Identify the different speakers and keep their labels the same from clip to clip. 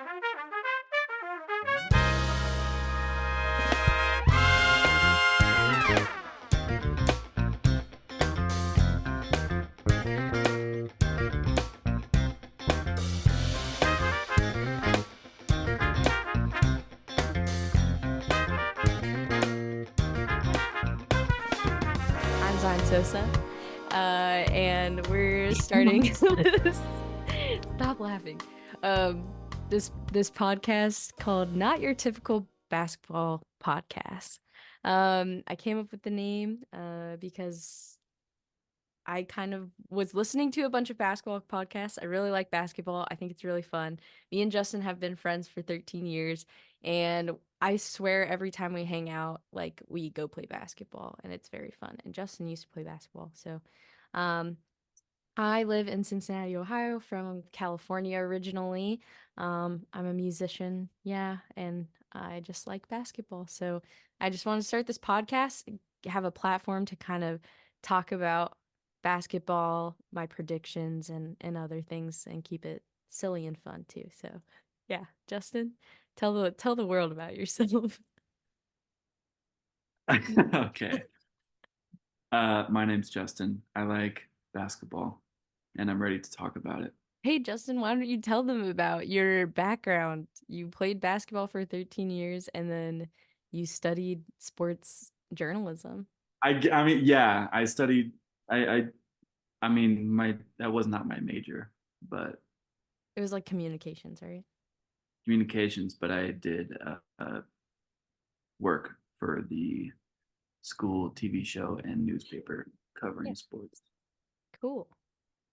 Speaker 1: I'm Zion Sosa, and we're starting. Stop laughing. This podcast called Not Your Typical Basketball Podcast. I came up with the name because I kind of was listening to a bunch of basketball podcasts. I really like basketball. I think it's really fun. Me and Justin have been friends for 13 years, and I swear every time we hang out, like we go play basketball, and it's very fun. And Justin used to play basketball, so um, I live in Cincinnati, Ohio, from California originally. I'm a musician, yeah, and I just like basketball. So I just want to start this podcast, have a platform to kind of talk about basketball, my predictions, and other things, and keep it silly and fun too. So, yeah, Justin, tell the world about yourself.
Speaker 2: Okay. My name's Justin. I like basketball, and I'm ready to talk about it.
Speaker 1: Hey, Justin, why don't you tell them about your background? You played basketball for 13 years and then you studied sports journalism.
Speaker 2: I mean, yeah, I studied. I mean, my that was not my major, but
Speaker 1: It was like communications, right?
Speaker 2: communications. But I did work for the school TV show and newspaper
Speaker 1: Yeah.
Speaker 2: covering sports.
Speaker 1: Cool.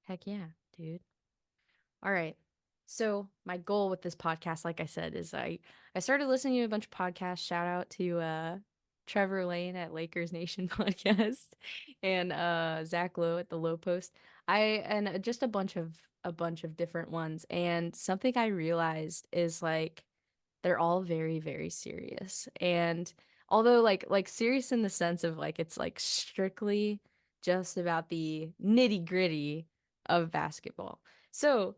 Speaker 1: Heck yeah, dude. All right. So my goal with this podcast, like I said, is I started listening to a bunch of podcasts. Shout out to Trevor Lane at Lakers Nation podcast and Zach Lowe at the Low Post. Just a bunch of different ones. And something I realized is like they're all very, very serious. And although like serious in the sense of like it's like strictly just about the nitty-gritty of basketball. So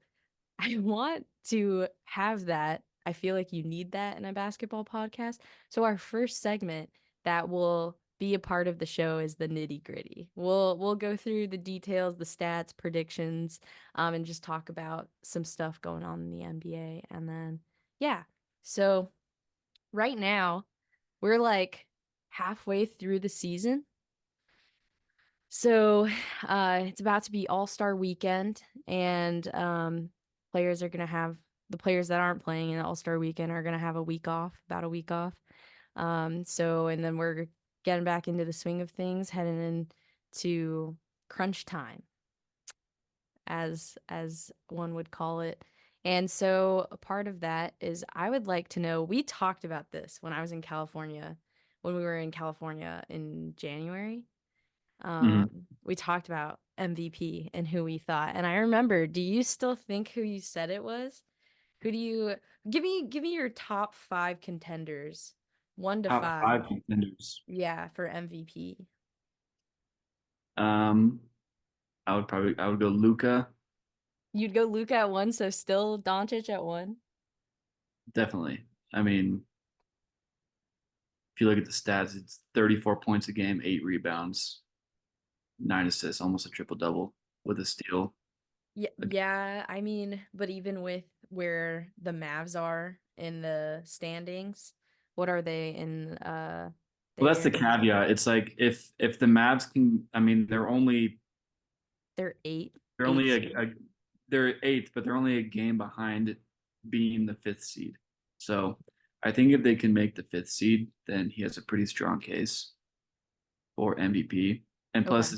Speaker 1: I want to have that. I feel like you need that in a basketball podcast. So our first segment that will be a part of the show is the nitty-gritty. We'll go through the details, the stats, predictions, and just talk about some stuff going on in the NBA. And then yeah. So right now we're like halfway through the season. So it's about to be All-Star weekend, and players are gonna have the players that aren't playing in All-Star weekend are gonna have a week off, about a week off. And then we're getting back into the swing of things, heading into crunch time, as one would call it. And so a part of that is I would like to know, we talked about this when I was in California, when we were in California in January.
Speaker 2: Mhm.
Speaker 1: We talked about MVP and who we thought. And I remember, do you still think who you said it was? Who do you give me your top five contenders, one to
Speaker 2: Top
Speaker 1: five.
Speaker 2: five contenders.
Speaker 1: Yeah, for MVP.
Speaker 2: Um, I would go Luca,
Speaker 1: You'd go Luca at one, so still Doncic at one.
Speaker 2: definitely. I mean, if you look at the stats, it's 34 points a game, 8 rebounds, 9 assists, almost a triple double with a steal.
Speaker 1: Yeah, yeah. I mean, but even with where the Mavs are in the standings, what are they in
Speaker 2: Well, that's the
Speaker 1: their
Speaker 2: caveat. It's like if the Mavs can, I mean,
Speaker 1: they're eight
Speaker 2: they're
Speaker 1: eight
Speaker 2: only
Speaker 1: seed.
Speaker 2: they're eighth, but they're only a game behind being the fifth seed. So I think if they can make the fifth seed, then he has a pretty strong case for MVP. And
Speaker 1: Okay.
Speaker 2: plus,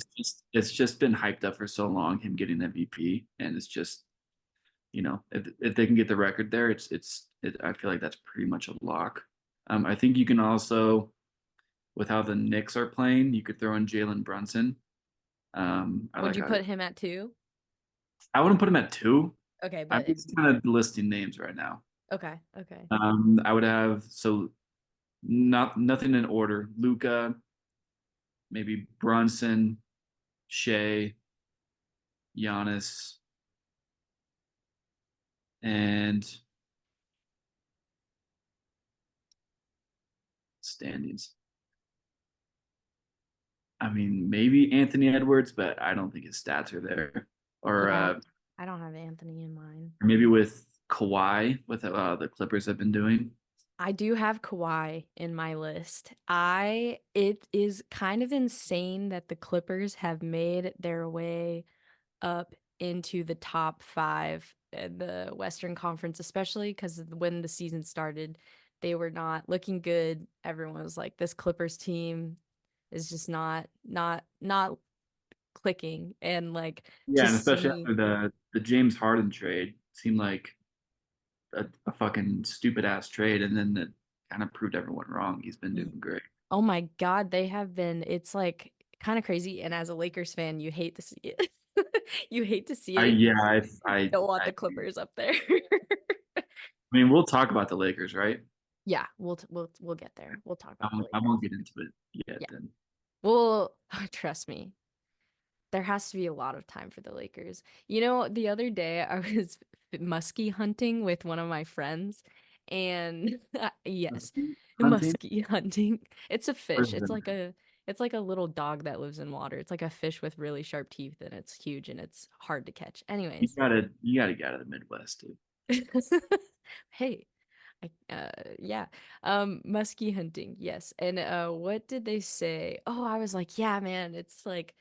Speaker 2: it's just been hyped up for so long, him getting MVP, and it's just if they can get the record there, I feel like that's pretty much a lock. I think you can also, with how the Knicks are playing, you could throw in Jalen Brunson. I
Speaker 1: Would
Speaker 2: like
Speaker 1: you
Speaker 2: how
Speaker 1: put him at two?
Speaker 2: I wouldn't put him at two.
Speaker 1: Okay,
Speaker 2: I'm
Speaker 1: but
Speaker 2: just kind of listing names right now.
Speaker 1: okay, okay.
Speaker 2: I would have nothing in order. Luca, maybe Brunson, Shea, Giannis, and standings. I mean, maybe Anthony Edwards, but I don't think his stats are there. Or
Speaker 1: Yeah, I don't have Anthony in mind.
Speaker 2: maybe with Kawhi, with the Clippers have been doing.
Speaker 1: I do have Kawhi in my list. It is kind of insane that the Clippers have made their way up into the top five in the Western Conference, especially because when the season started, they were not looking good. Everyone was like, this Clippers team is just not clicking. And like
Speaker 2: Yeah,
Speaker 1: to
Speaker 2: and especially
Speaker 1: see,
Speaker 2: after the James Harden trade, seemed like a fucking stupid ass trade, and then it kind of proved everyone wrong. He's been doing great.
Speaker 1: oh my God, they have been, it's like kind of crazy. And as a Lakers fan, you hate to see it. You hate to see
Speaker 2: I
Speaker 1: it.
Speaker 2: yeah,
Speaker 1: Don't want
Speaker 2: I
Speaker 1: the Clippers up there.
Speaker 2: mean, we'll talk about the Lakers, right?
Speaker 1: Yeah, we'll get there. We'll talk about the
Speaker 2: I won't
Speaker 1: Lakers.
Speaker 2: get into it yet.
Speaker 1: Yeah.
Speaker 2: Then
Speaker 1: Well, trust me, there has to be a lot of time for the Lakers. You know, the other day I was muskie hunting with one of my friends, and yes,
Speaker 2: hunting.
Speaker 1: muskie hunting. It's a
Speaker 2: What
Speaker 1: fish.
Speaker 2: is it?
Speaker 1: It's like a little dog that lives in water. It's like a fish with really sharp teeth, and it's huge and it's hard to catch. Anyways,
Speaker 2: You gotta get out of the Midwest, dude.
Speaker 1: hey, yeah. Muskie hunting, yes. And what did they say? Oh, I was like, yeah, man, it's like,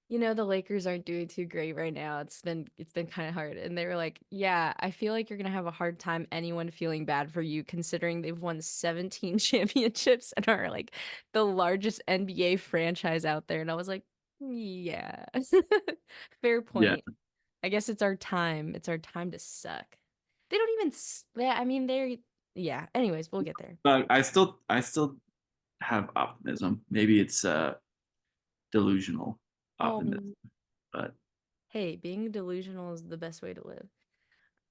Speaker 1: the Lakers aren't doing too great right now. It's been kind of hard. And they were like, yeah, I feel like you're gonna have a hard time anyone feeling bad for you considering they've won 17 championships and are like the largest NBA franchise out there. And I was like, yeah. Fair
Speaker 2: Yeah,
Speaker 1: point. I guess it's our time. It's our time to suck. They don't even I mean, yeah. Anyways, we'll get there.
Speaker 2: but I still have optimism. Maybe it's delusional optimism,
Speaker 1: Um,
Speaker 2: but
Speaker 1: hey, being delusional is the best way to live,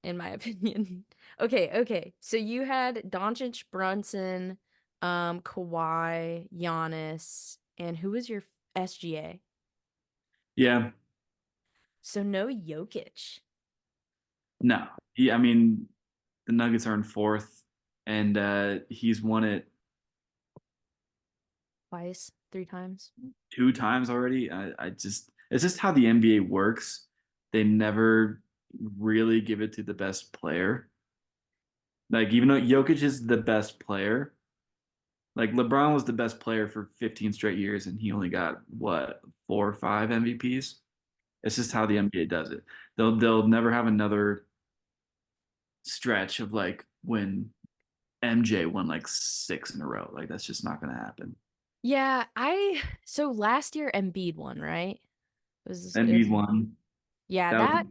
Speaker 1: in my opinion. Okay. So you had Doncic, Brunson, Kawhi, Giannis, and who was your SGA?
Speaker 2: yeah,
Speaker 1: So no Jokic.
Speaker 2: no. I mean, the Nuggets are in fourth, and he's won it
Speaker 1: Twice, three times.
Speaker 2: 2 times already. I just it's just how the NBA works. They never really give it to the best player. Like even though Jokic is the best player, like LeBron was the best player for 15 straight years, and he only got what 4 or 5 MVPs. It's just how the NBA does it. They'll never have another stretch of like when MJ won like 6 in a row. Like that's just not gonna happen.
Speaker 1: Yeah, so last year Embiid won, right? It
Speaker 2: Embiid
Speaker 1: was
Speaker 2: won.
Speaker 1: yeah,
Speaker 2: That was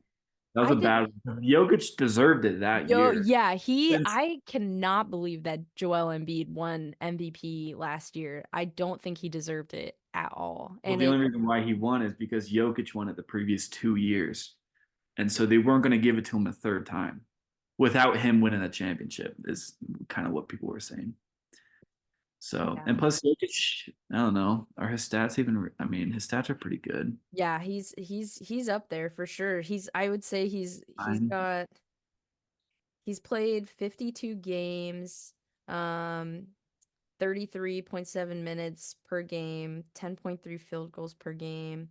Speaker 2: that was
Speaker 1: I
Speaker 2: a
Speaker 1: did.
Speaker 2: bad. Jokic deserved it that
Speaker 1: Yo,
Speaker 2: year.
Speaker 1: yeah,
Speaker 2: Since
Speaker 1: I cannot believe that Joel Embiid won MVP last year. I don't think he deserved it at all.
Speaker 2: well,
Speaker 1: And
Speaker 2: the
Speaker 1: it,
Speaker 2: only reason why he won is because Jokic won it the previous 2 years, and so they weren't going to give it to him a third time without him winning a championship. Is kind of what people were saying. So,
Speaker 1: yeah.
Speaker 2: and plus Jokic, I don't know, are his stats even? I mean, his stats are pretty good.
Speaker 1: Yeah, he's up there for sure. I would say
Speaker 2: Fine.
Speaker 1: he's played 52 games, um 33.7 minutes per game, 10.3 field goals per game.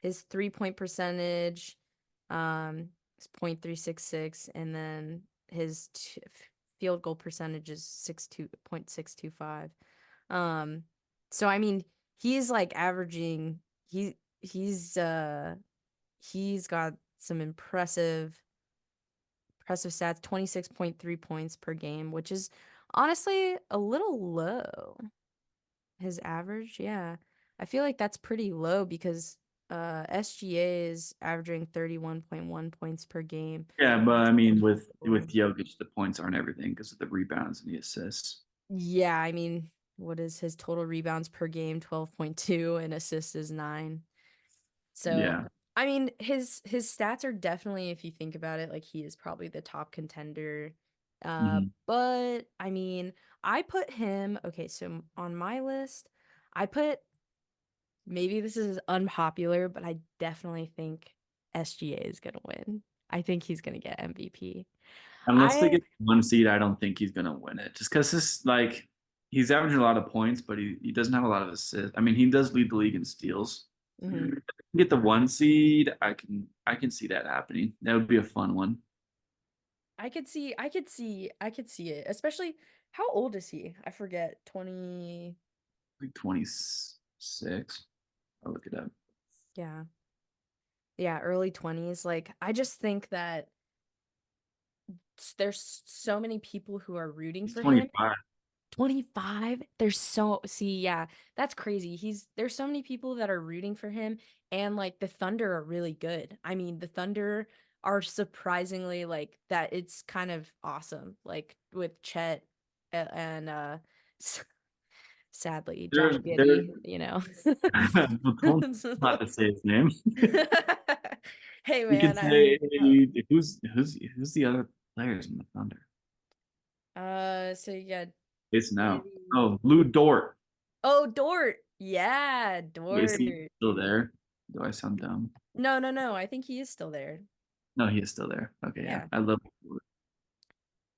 Speaker 1: His 3-point percentage is 0.366, and then his field goal percentage is 0.625. Um so I mean, he's like averaging he's he's got some impressive stats, 26.3 points per game, which is honestly a little low. His average, yeah. I feel like that's pretty low because SGA is averaging 31.1 points per game.
Speaker 2: Yeah, but I mean, with
Speaker 1: Scoring.
Speaker 2: Jokic, the points aren't everything because of the rebounds and the assists.
Speaker 1: Yeah, I mean, what is his total rebounds per game? 12.2, and assists is 9. So,
Speaker 2: Yeah.
Speaker 1: I mean, his stats are definitely, if you think about it, like he is probably the top contender.
Speaker 2: Mhm.
Speaker 1: But I mean, I put him, okay, so on my list, I put, maybe this is unpopular, but I definitely think SGA is gonna win. I think he's gonna get MVP.
Speaker 2: Unless they
Speaker 1: I
Speaker 2: get 1 seed, I don't think he's gonna win it. Just because this like he's averaging a lot of points, but he doesn't have a lot of assists. I mean, he does lead the league in steals.
Speaker 1: Hmm.
Speaker 2: Get the 1 seed, I can see that happening. That would be a fun one.
Speaker 1: I could see it. Especially, how old is he? I forget. 20.
Speaker 2: Like 26. I'll look it up.
Speaker 1: Yeah. Yeah, early 20s. Like, I just think that there's so many people who are rooting
Speaker 2: He's
Speaker 1: for him.
Speaker 2: 25.
Speaker 1: 25? There's so see, yeah, that's crazy. There's so many people that are rooting for him, and like the Thunder are really good. I mean, the Thunder are surprisingly like that it's kind of awesome. Like with Chet and s- sadly Josh
Speaker 2: They're
Speaker 1: Giddey, you know.
Speaker 2: don't not to say his name.
Speaker 1: Hey
Speaker 2: You could
Speaker 1: man,
Speaker 2: say hey, who's the other players in the Thunder?
Speaker 1: so you got
Speaker 2: It's now.
Speaker 1: Giddey.
Speaker 2: Oh, Lou Dort.
Speaker 1: Oh, Dort. Yeah,
Speaker 2: Wait, is he
Speaker 1: Dort.
Speaker 2: still there? Do I sound dumb?
Speaker 1: No, no, no. I think he is still there.
Speaker 2: No, he is still there. Okay, yeah.
Speaker 1: Yeah.
Speaker 2: I love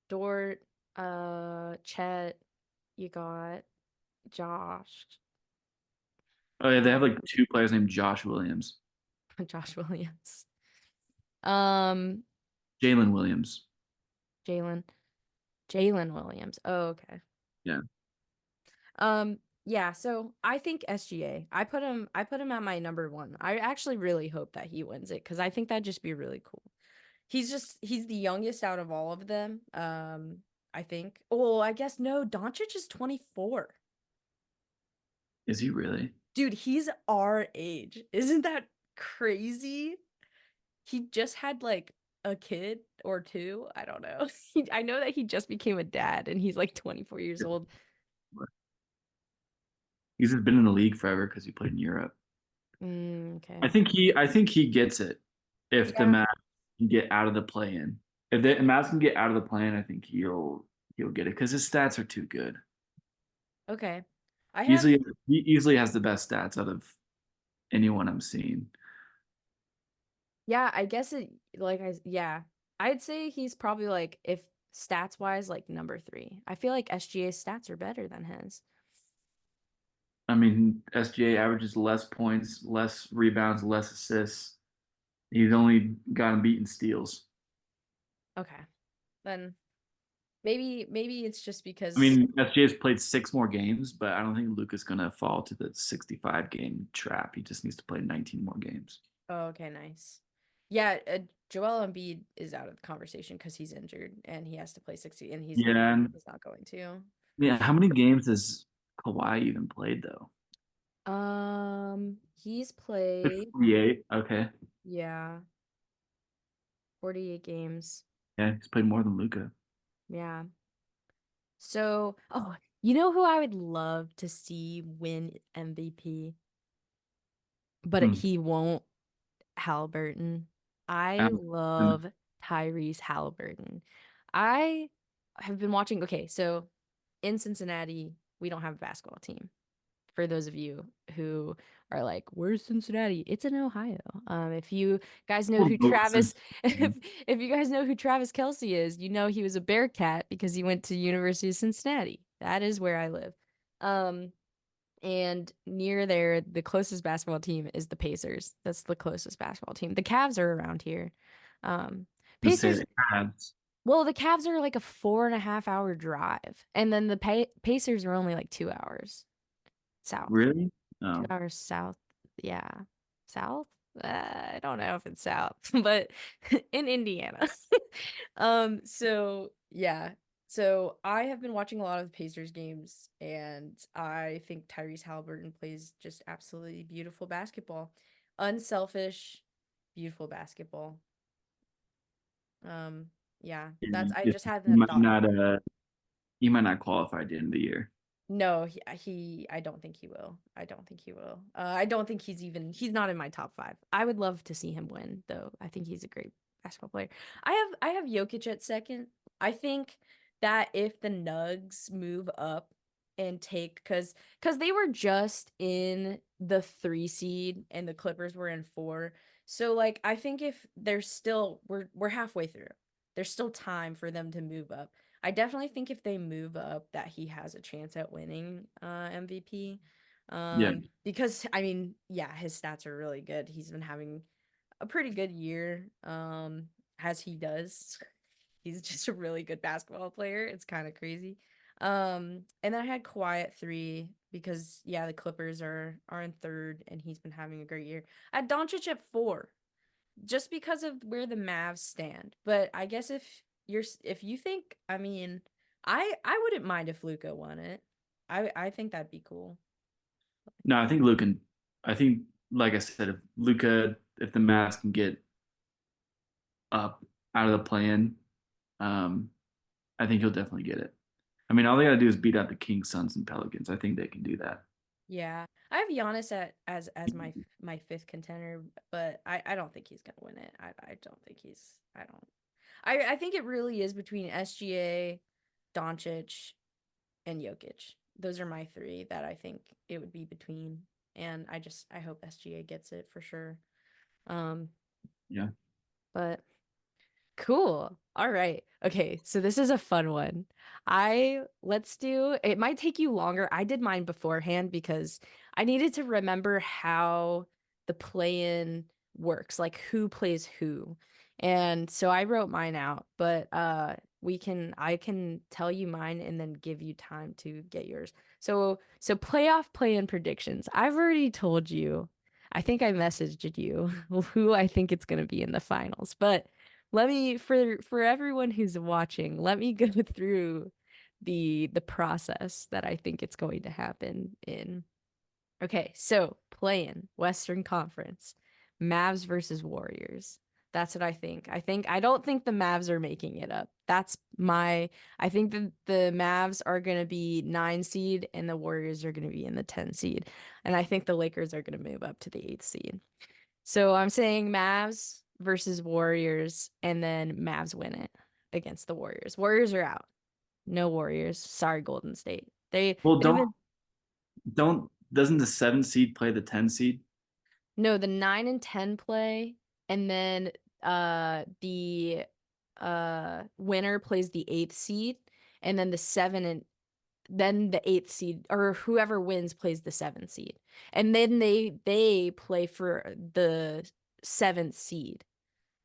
Speaker 2: Dort.
Speaker 1: Dort, Chet, you got Josh,
Speaker 2: Oh yeah, they have
Speaker 1: uh,
Speaker 2: like two players named Josh Williams.
Speaker 1: Josh Williams. Um,
Speaker 2: Jalen Williams.
Speaker 1: Jalen, Jalen Williams. Oh, okay.
Speaker 2: Yeah.
Speaker 1: Yeah, so I think SGA. I put him at my number one. I actually really hope that he wins it because I think that'd just be really cool. He's the youngest out of all of them. I think. Oh, I guess no, Doncic is 24.
Speaker 2: Is he really?
Speaker 1: Dude, he's our age. Isn't that crazy? He just had like a kid or two. I don't know. I know that he just became a dad and he's like 24 years old.
Speaker 2: He's just been in the league forever because he played in Europe.
Speaker 1: Okay.
Speaker 2: I think he gets it if the
Speaker 1: Yeah.
Speaker 2: Mavs can get out of the play-in. If the Mavs can get out of the play-in, I think he'll get it because his stats are too good.
Speaker 1: Okay. I have
Speaker 2: Easily, he easily has the best stats out of anyone I'm seeing.
Speaker 1: yeah, I guess it like I yeah. I'd say he's probably like if stats wise like number 3. I feel like SGA's stats are better than his.
Speaker 2: I mean, SGA averages less points, less rebounds, less assists. He's only gotten beaten steals.
Speaker 1: Okay. Then maybe it's just
Speaker 2: I
Speaker 1: because
Speaker 2: mean, SGA has played 6 more games, but I don't think Luka's gonna fall to the 65 game trap. He just needs to play 19 more games.
Speaker 1: oh, okay, nice. Yeah, Joel Embiid is out of the conversation because he's injured and he has to play 60 and
Speaker 2: Yeah, and
Speaker 1: he's not going to.
Speaker 2: yeah, how many games has Kawhi even played though?
Speaker 1: He's
Speaker 2: Like
Speaker 1: played,
Speaker 2: 48. Okay.
Speaker 1: yeah, 48 games.
Speaker 2: Yeah, he's played more than Luka.
Speaker 1: Yeah. So, oh, you know who I would love to see win MVP, but
Speaker 2: Hmm.
Speaker 1: he won't? Halliburton. I
Speaker 2: Um,
Speaker 1: love Tyrese Halliburton. I have been watching. Okay, so in Cincinnati, we don't have a basketball team. For those of you who are like, "Where's Cincinnati?" It's in Ohio. If you guys know
Speaker 2: We'll
Speaker 1: who
Speaker 2: vote
Speaker 1: Travis,
Speaker 2: Cincinnati.
Speaker 1: if you guys know who Travis Kelsey is, you know he was a Bearcat because he went to University of Cincinnati. That is where I live. Um, and near there, the closest basketball team is the Pacers. That's the closest basketball team. The Cavs are around here. Um,
Speaker 2: Let's say
Speaker 1: Pacers,
Speaker 2: the Cavs.
Speaker 1: well, the Cavs are like a 4.5 hour drive, and then the Pacers are only like 2 hours south.
Speaker 2: Really?
Speaker 1: Two
Speaker 2: Oh,
Speaker 1: hours south. Yeah. South? I don't know if it's south, but in Indiana. So yeah. So I have been watching a lot of the Pacers games, and I think Tyrese Halliburton plays just absolutely beautiful basketball. Unselfish, beautiful basketball. Um, yeah, that's
Speaker 2: yeah,
Speaker 1: I
Speaker 2: yeah.
Speaker 1: just had
Speaker 2: He
Speaker 1: that
Speaker 2: might
Speaker 1: thought.
Speaker 2: not. He might not qualify at the end of the year.
Speaker 1: No, I don't think he will. I don't think he will. I don't think he's not in my top 5. I would love to see him win, though. I think he's a great basketball player. I have Jokic at second. I think that if the Nugs move up and take because they were just in the 3 seed and the Clippers were in 4. So I think if they're still we're halfway through. There's still time for them to move up. I definitely think if they move up that he has a chance at winning MVP.
Speaker 2: Yeah.
Speaker 1: Because I mean, yeah, his stats are really good. He's been having a pretty good year, as he does. He's just a really good basketball player. It's kind of crazy. And then I had Kawhi at 3 because yeah, the Clippers are in third and he's been having a great year. I had Doncic at 4 just because of where the Mavs stand. But I guess if you think, I mean, I wouldn't mind if Luca won it. I think that'd be cool.
Speaker 2: No, I think Luke can. I think, like I said, if Luca, if the Mavs can get up out of the play-in, um, I think he'll definitely get it. I mean, all they got to do is beat out the Kings, Suns, and Pelicans. I think they can do that.
Speaker 1: Yeah, I have Giannis at as my fifth contender, but I don't think he's gonna win it. I don't think he's I don't I think it really is between SGA, Doncic, and Jokic. Those are my three that I think it would be between, and I hope SGA gets it for sure. Um,
Speaker 2: Yeah.
Speaker 1: but cool. All right. Okay, so this is a fun one. Let's do, it might take you longer. I did mine beforehand because I needed to remember how the play-in works, like who plays who. And so I wrote mine out, but I can tell you mine and then give you time to get yours. So playoff play-in predictions. I've already told you. I think I messaged you who I think it's going to be in the finals, but let me for everyone who's watching, let me go through the process that I think it's going to happen in. Okay, so play-in Western Conference, Mavs versus Warriors. That's what I think. I don't think the Mavs are making it up. I think the Mavs are going to be 9 seed and the Warriors are going to be in the 10 seed. And I think the Lakers are going to move up to the 8th seed. So I'm saying Mavs versus Warriors, and then Mavs win it against the Warriors. Warriors are out. No Warriors. Sorry, Golden State.
Speaker 2: Well,
Speaker 1: They've been
Speaker 2: don't doesn't the 7 seed play the 10 seed?
Speaker 1: no, the 9 and 10 play, and then the winner plays the 8th seed, and then the 7 and then the 8th seed or whoever wins plays the 7th seed. And then they play for the 7th seed.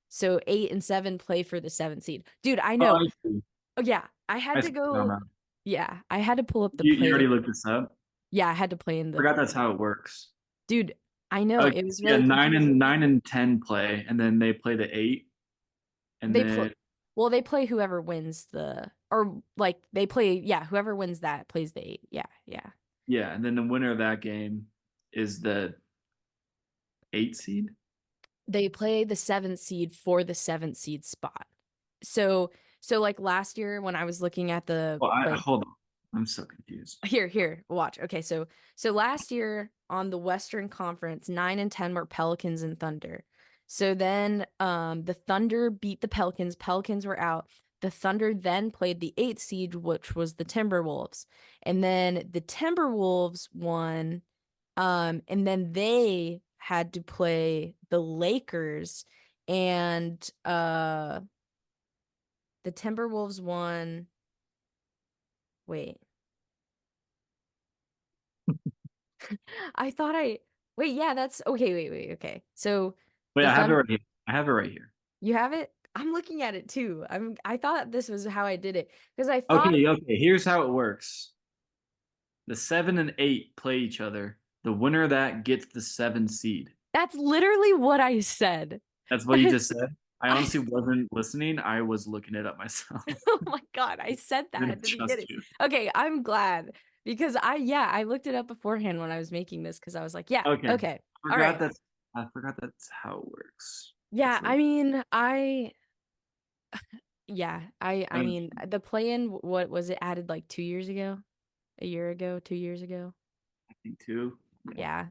Speaker 1: So 8 and 7 play for the 7th seed. Dude, I
Speaker 2: Oh,
Speaker 1: know.
Speaker 2: I see.
Speaker 1: Oh yeah, I
Speaker 2: I
Speaker 1: had to
Speaker 2: see. No,
Speaker 1: go.
Speaker 2: no.
Speaker 1: Yeah, I had to pull up the
Speaker 2: You
Speaker 1: play.
Speaker 2: already looked this up.
Speaker 1: Yeah, I had to play in the.
Speaker 2: Forgot that's how it works.
Speaker 1: Dude, I know
Speaker 2: Okay,
Speaker 1: it was
Speaker 2: so yeah,
Speaker 1: really confusing.
Speaker 2: 9 and 10 play, and then they play the 8, and
Speaker 1: They play.
Speaker 2: then
Speaker 1: Well, they play whoever wins the or like they play. Yeah, whoever wins that plays the 8. Yeah, yeah.
Speaker 2: yeah, and then the winner of that game is the 8 seed.
Speaker 1: They play the 7th seed for the 7th seed spot. So so like last year when I was looking at the
Speaker 2: Well, I
Speaker 1: play.
Speaker 2: hold on, I'm so confused.
Speaker 1: Here, watch. Okay, so last year on the Western Conference, 9 and 10 were Pelicans and Thunder. So then the Thunder beat the Pelicans. Pelicans were out. The Thunder then played the 8th seed, which was the Timberwolves. And then the Timberwolves won. And then they had to play the Lakers and the Timberwolves won. Wait. I thought I wait, yeah, that's okay, wait, okay. So
Speaker 2: Wait,
Speaker 1: the
Speaker 2: I have it
Speaker 1: Thun
Speaker 2: right here. I have it right here.
Speaker 1: you have it? I'm looking at it too. I thought this was how I did it because I thought
Speaker 2: Okay, okay. Here's how it works. The 7 and 8 play each other. The winner of that gets the 7 seed.
Speaker 1: that's literally what I said.
Speaker 2: That's what you just
Speaker 1: That's
Speaker 2: said. I
Speaker 1: I
Speaker 2: honestly wasn't listening. I was looking it up myself.
Speaker 1: oh my God, I said
Speaker 2: I'm
Speaker 1: that
Speaker 2: gonna
Speaker 1: at the beginning.
Speaker 2: trust you.
Speaker 1: Okay, I'm glad because I looked it up beforehand when I was making this because I was like, yeah,
Speaker 2: Okay.
Speaker 1: okay. All right.
Speaker 2: I forgot that's how it works.
Speaker 1: Yeah,
Speaker 2: It's
Speaker 1: I
Speaker 2: like
Speaker 1: mean, I
Speaker 2: I
Speaker 1: mean the play-in, what was it added like 2 years ago? A year ago, 2 years ago?
Speaker 2: think two. Yeah.
Speaker 1: Yeah.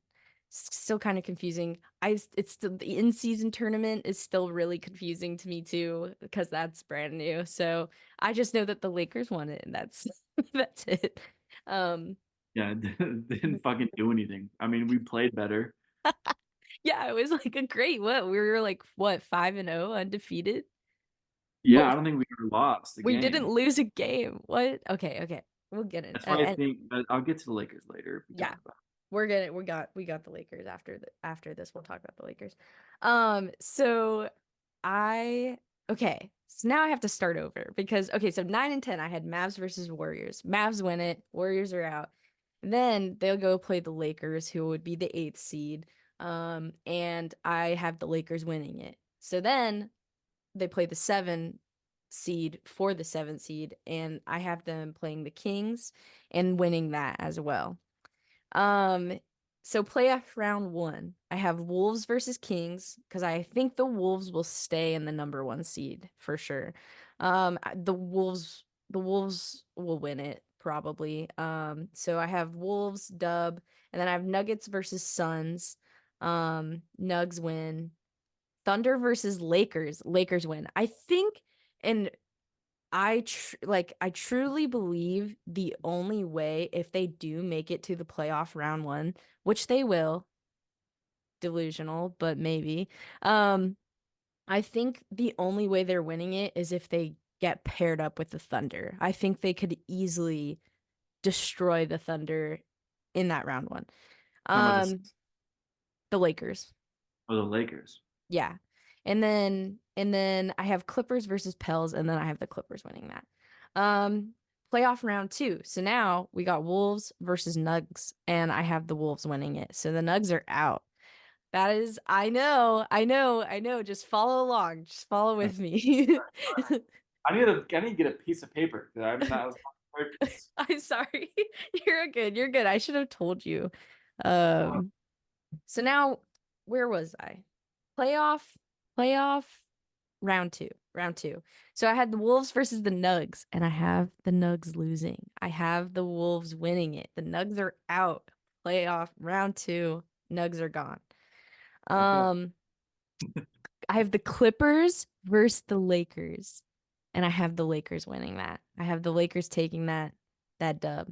Speaker 1: Still kind of confusing. It's still the in-season tournament is still really confusing to me too because that's brand new. So I just know that the Lakers won it and that's that's it. Um
Speaker 2: Yeah, it didn't fucking do anything. I mean, we played better.
Speaker 1: yeah, it was like a great what? We were like what, 5-0 undefeated?
Speaker 2: Yeah,
Speaker 1: Well,
Speaker 2: I don't think we ever lost the
Speaker 1: we didn't
Speaker 2: game.
Speaker 1: lose a game. What? Okay, okay. We'll get it.
Speaker 2: That's why I think I'll get to the Lakers later if we
Speaker 1: Yeah,
Speaker 2: talk about
Speaker 1: we got the Lakers after this. We'll talk about the Lakers. So I okay. So now I have to start over because okay, so 9 and 10 I had Mavs versus Warriors. Mavs win it, Warriors are out. Then they'll go play the Lakers, who would be the 8th seed. And I have the Lakers winning it. So then they play the 7 seed for the 7th seed, and I have them playing the Kings and winning that as well. Um, so playoff round one, I have Wolves versus Kings because I think the Wolves will stay in the number 1 seed for sure. The Wolves will win it probably. So I have Wolves dub, and then I have Nuggets versus Suns. Nugs win. Thunder versus Lakers. Lakers win. I think, and I truly believe the only way if they do make it to the playoff round one, which they will, delusional, but maybe. Um, I think the only way they're winning it is if they get paired up with the Thunder. I think they could easily destroy the Thunder in that round one.
Speaker 2: talking about this.
Speaker 1: Um, the Lakers.
Speaker 2: Oh, the Lakers.
Speaker 1: Yeah. And then I have Clippers versus Pels, and then I have the Clippers winning that. Um, Playoff round two. So now we got Wolves versus Nugs, and I have the Wolves winning it. So the Nugs are out. That is, I know. Just follow along. Just follow with me.
Speaker 2: I need to get a piece of paper because I'm not as focused.
Speaker 1: I'm sorry. You're good. You're good. I should have told you. Um, so now where was I? Playoff, playoff round two, round two. So I had the Wolves versus the Nugs, and I have the Nugs losing. I have the Wolves winning it. The Nugs are out. Playoff round two, Nugs are gone.
Speaker 2: Okay.
Speaker 1: Um, I have the Clippers versus the Lakers, and I have the Lakers winning that. I have the Lakers taking that dub.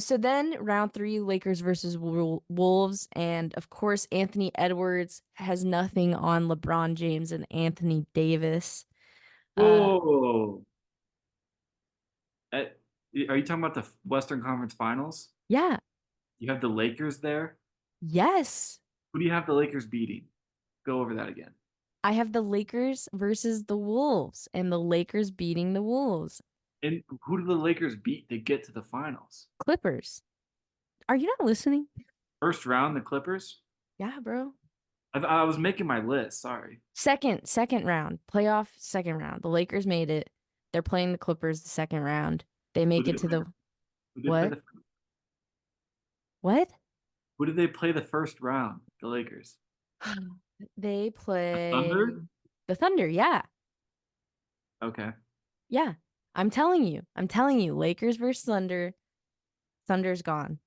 Speaker 1: So then round three, Lakers versus Wolves, and of course Anthony Edwards has nothing on LeBron James and Anthony Davis. Uh,
Speaker 2: Whoa. Uh, are you talking about the Western Conference Finals?
Speaker 1: yeah,
Speaker 2: You have the Lakers there.
Speaker 1: yes,
Speaker 2: Who do you have the Lakers beating? Go over that again.
Speaker 1: I have the Lakers versus the Wolves, and the Lakers beating the Wolves.
Speaker 2: And who do the Lakers beat to get to the finals?
Speaker 1: Clippers. Are you not listening?
Speaker 2: First round, the Clippers.
Speaker 1: Yeah, bro.
Speaker 2: I was making my list. Sorry.
Speaker 1: Second round, playoff second round. The Lakers made it. They're playing the Clippers the second round. They
Speaker 2: Who
Speaker 1: make
Speaker 2: did
Speaker 1: it
Speaker 2: they
Speaker 1: to
Speaker 2: play?
Speaker 1: the
Speaker 2: Who did they play
Speaker 1: what?
Speaker 2: the?
Speaker 1: What?
Speaker 2: Who did they play the first round? The Lakers.
Speaker 1: They
Speaker 2: The
Speaker 1: play
Speaker 2: Thunder.
Speaker 1: the Thunder. Yeah.
Speaker 2: Okay.
Speaker 1: Yeah. I'm telling you. I'm telling you. Lakers versus Thunder. Thunder's gone.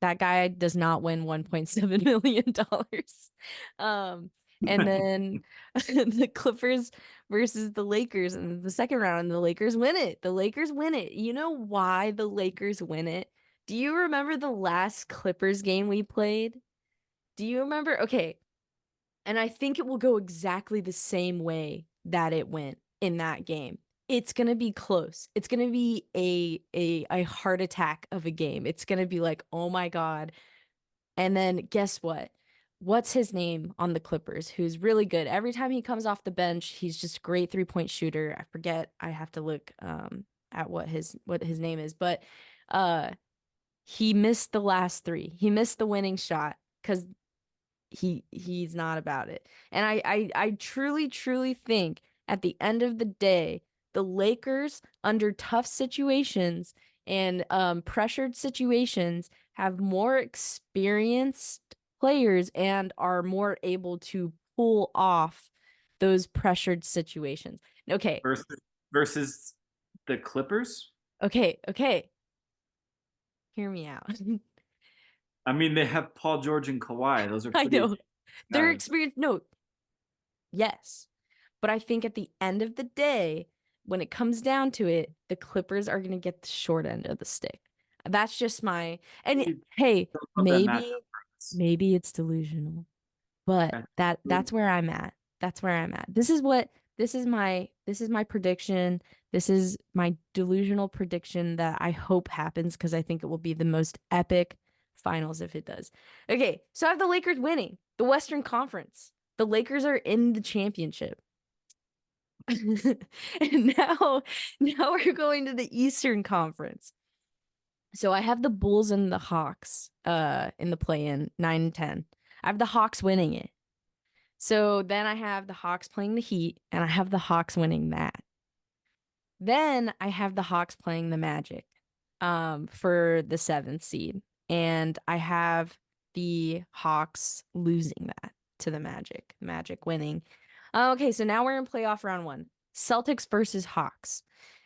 Speaker 1: That guy does not win $1.7 million dollars. Um, and then the Clippers versus the Lakers in the second round, and the Lakers win it. The Lakers win it. You know why the Lakers win it? Do you remember the last Clippers game we played? Do you remember? Okay, and I think it will go exactly the same way that it went in that game. It's gonna be close. It's gonna be a heart attack of a game. It's gonna be like, oh my God. And then guess what? What's his name on the Clippers, who's really good. Every time he comes off the bench, he's just a great 3-point shooter. I forget. I have to look at what his name is, but uh he missed the last three. He missed the winning shot because he's not about it. And I truly think at the end of the day, the Lakers under tough situations and pressured situations have more experienced players and are more able to pull off those pressured situations. Okay,
Speaker 2: Versus the Clippers.
Speaker 1: okay. Hear me out.
Speaker 2: I mean, they have Paul George and Kawhi. Those are
Speaker 1: I
Speaker 2: pretty
Speaker 1: know. Their
Speaker 2: guys.
Speaker 1: experience, no, yes. But I think at the end of the day, when it comes down to it, the Clippers are going to get the short end of the stick. That's just my, and
Speaker 2: Don't
Speaker 1: hey,
Speaker 2: love that matchup
Speaker 1: maybe,
Speaker 2: for us.
Speaker 1: maybe it's delusional, but
Speaker 2: Okay.
Speaker 1: that's where I'm at. That's where I'm at. This is what this is my prediction. This is my delusional prediction that I hope happens because I think it will be the most epic finals if it does. Okay, so I have the Lakers winning the Western Conference. The Lakers are in the championship. And now we're going to the Eastern Conference. So I have the Bulls and the Hawks in the play-in 9 and 10. I have the Hawks winning it. So then I have the Hawks playing the Heat, and I have the Hawks winning that. Then I have the Hawks playing the Magic for the seventh seed. And I have the Hawks losing that to the Magic, Magic winning. Okay, so now we're in playoff round one. Celtics versus Hawks,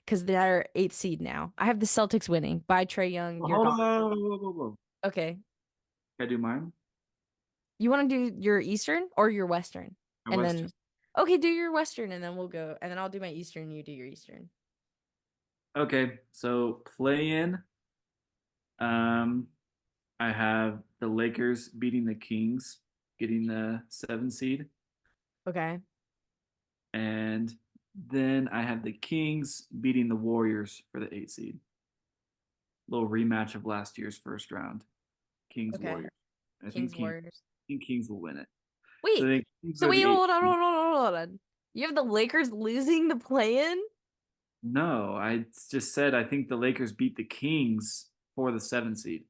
Speaker 1: because they're eighth seed now. I have the Celtics winning by Trey Young.
Speaker 2: Well,
Speaker 1: You're
Speaker 2: hold
Speaker 1: gone.
Speaker 2: on. Whoa, whoa, whoa.
Speaker 1: Okay.
Speaker 2: Can I do mine?
Speaker 1: You want to do your Eastern or your Western?
Speaker 2: My
Speaker 1: And
Speaker 2: Western.
Speaker 1: then, okay, do your Western and then we'll go. And then I'll do my Eastern, you do your Eastern.
Speaker 2: Okay, so play in. Um, I have the Lakers beating the Kings, getting the 7 seed,
Speaker 1: Okay.
Speaker 2: and then I have the Kings beating the Warriors for the 8 seed. Little rematch of last year's first round, Kings
Speaker 1: Okay.
Speaker 2: Warriors. I think
Speaker 1: Kings Warriors.
Speaker 2: Kings will win it. So I
Speaker 1: Wait.
Speaker 2: think Kings
Speaker 1: So
Speaker 2: are
Speaker 1: wait,
Speaker 2: the eight
Speaker 1: hold on,
Speaker 2: seed.
Speaker 1: hold on, hold on. You have the Lakers losing the play-in?
Speaker 2: No, I just said I think the Lakers beat the Kings for the 7 seed.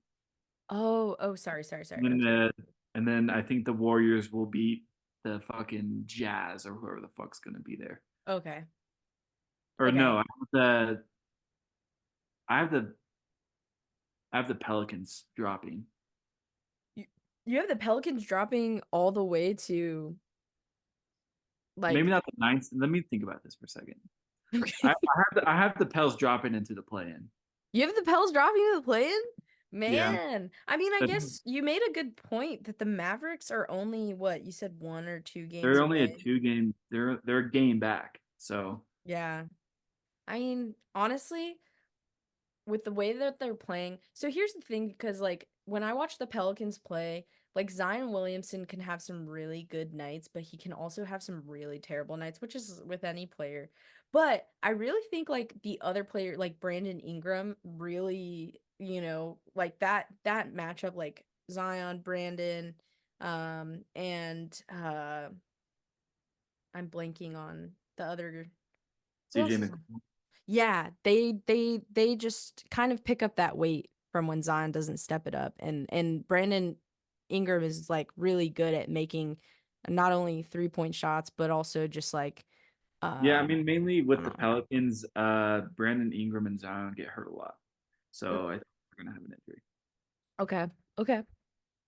Speaker 1: Oh, sorry, sorry,
Speaker 2: And
Speaker 1: sorry.
Speaker 2: then,
Speaker 1: Okay.
Speaker 2: and then I think the Warriors will beat the fucking Jazz or whoever the fuck's gonna be there.
Speaker 1: Okay.
Speaker 2: Or
Speaker 1: Okay.
Speaker 2: no, I have the I have the Pelicans dropping.
Speaker 1: You, you have the Pelicans dropping all the way to
Speaker 2: Maybe
Speaker 1: like
Speaker 2: not the ninth. Let me think about this for a second.
Speaker 1: okay.
Speaker 2: I have the Pels dropping into the play-in.
Speaker 1: You have the Pels dropping to the play-in?
Speaker 2: Yeah,
Speaker 1: Man, I mean, I
Speaker 2: I think
Speaker 1: guess you made a good point that the Mavericks are only what you said 1 or 2 games
Speaker 2: they're only a
Speaker 1: away.
Speaker 2: 2 game. They're a game back. So
Speaker 1: Yeah. I mean, honestly, with the way that they're playing. So here's the thing, because like when I watch the Pelicans play, like Zion Williamson can have some really good nights, but he can also have some really terrible nights, which is with any player. But I really think like the other player, like Brandon Ingram, really, like that matchup, like Zion, Brandon, and I'm blanking on the other. Who
Speaker 2: CJ
Speaker 1: else is on?
Speaker 2: McCollum.
Speaker 1: Yeah, they just kind of pick up that weight from when Zion doesn't step it up. And Brandon Ingram is like really good at making not only 3-point shots, but also just like
Speaker 2: Yeah, I
Speaker 1: I
Speaker 2: mean mainly with
Speaker 1: don't
Speaker 2: the
Speaker 1: know.
Speaker 2: Pelicans, Brandon Ingram and Zion get hurt a lot. So I think we're gonna have an injury.
Speaker 1: Okay. Okay.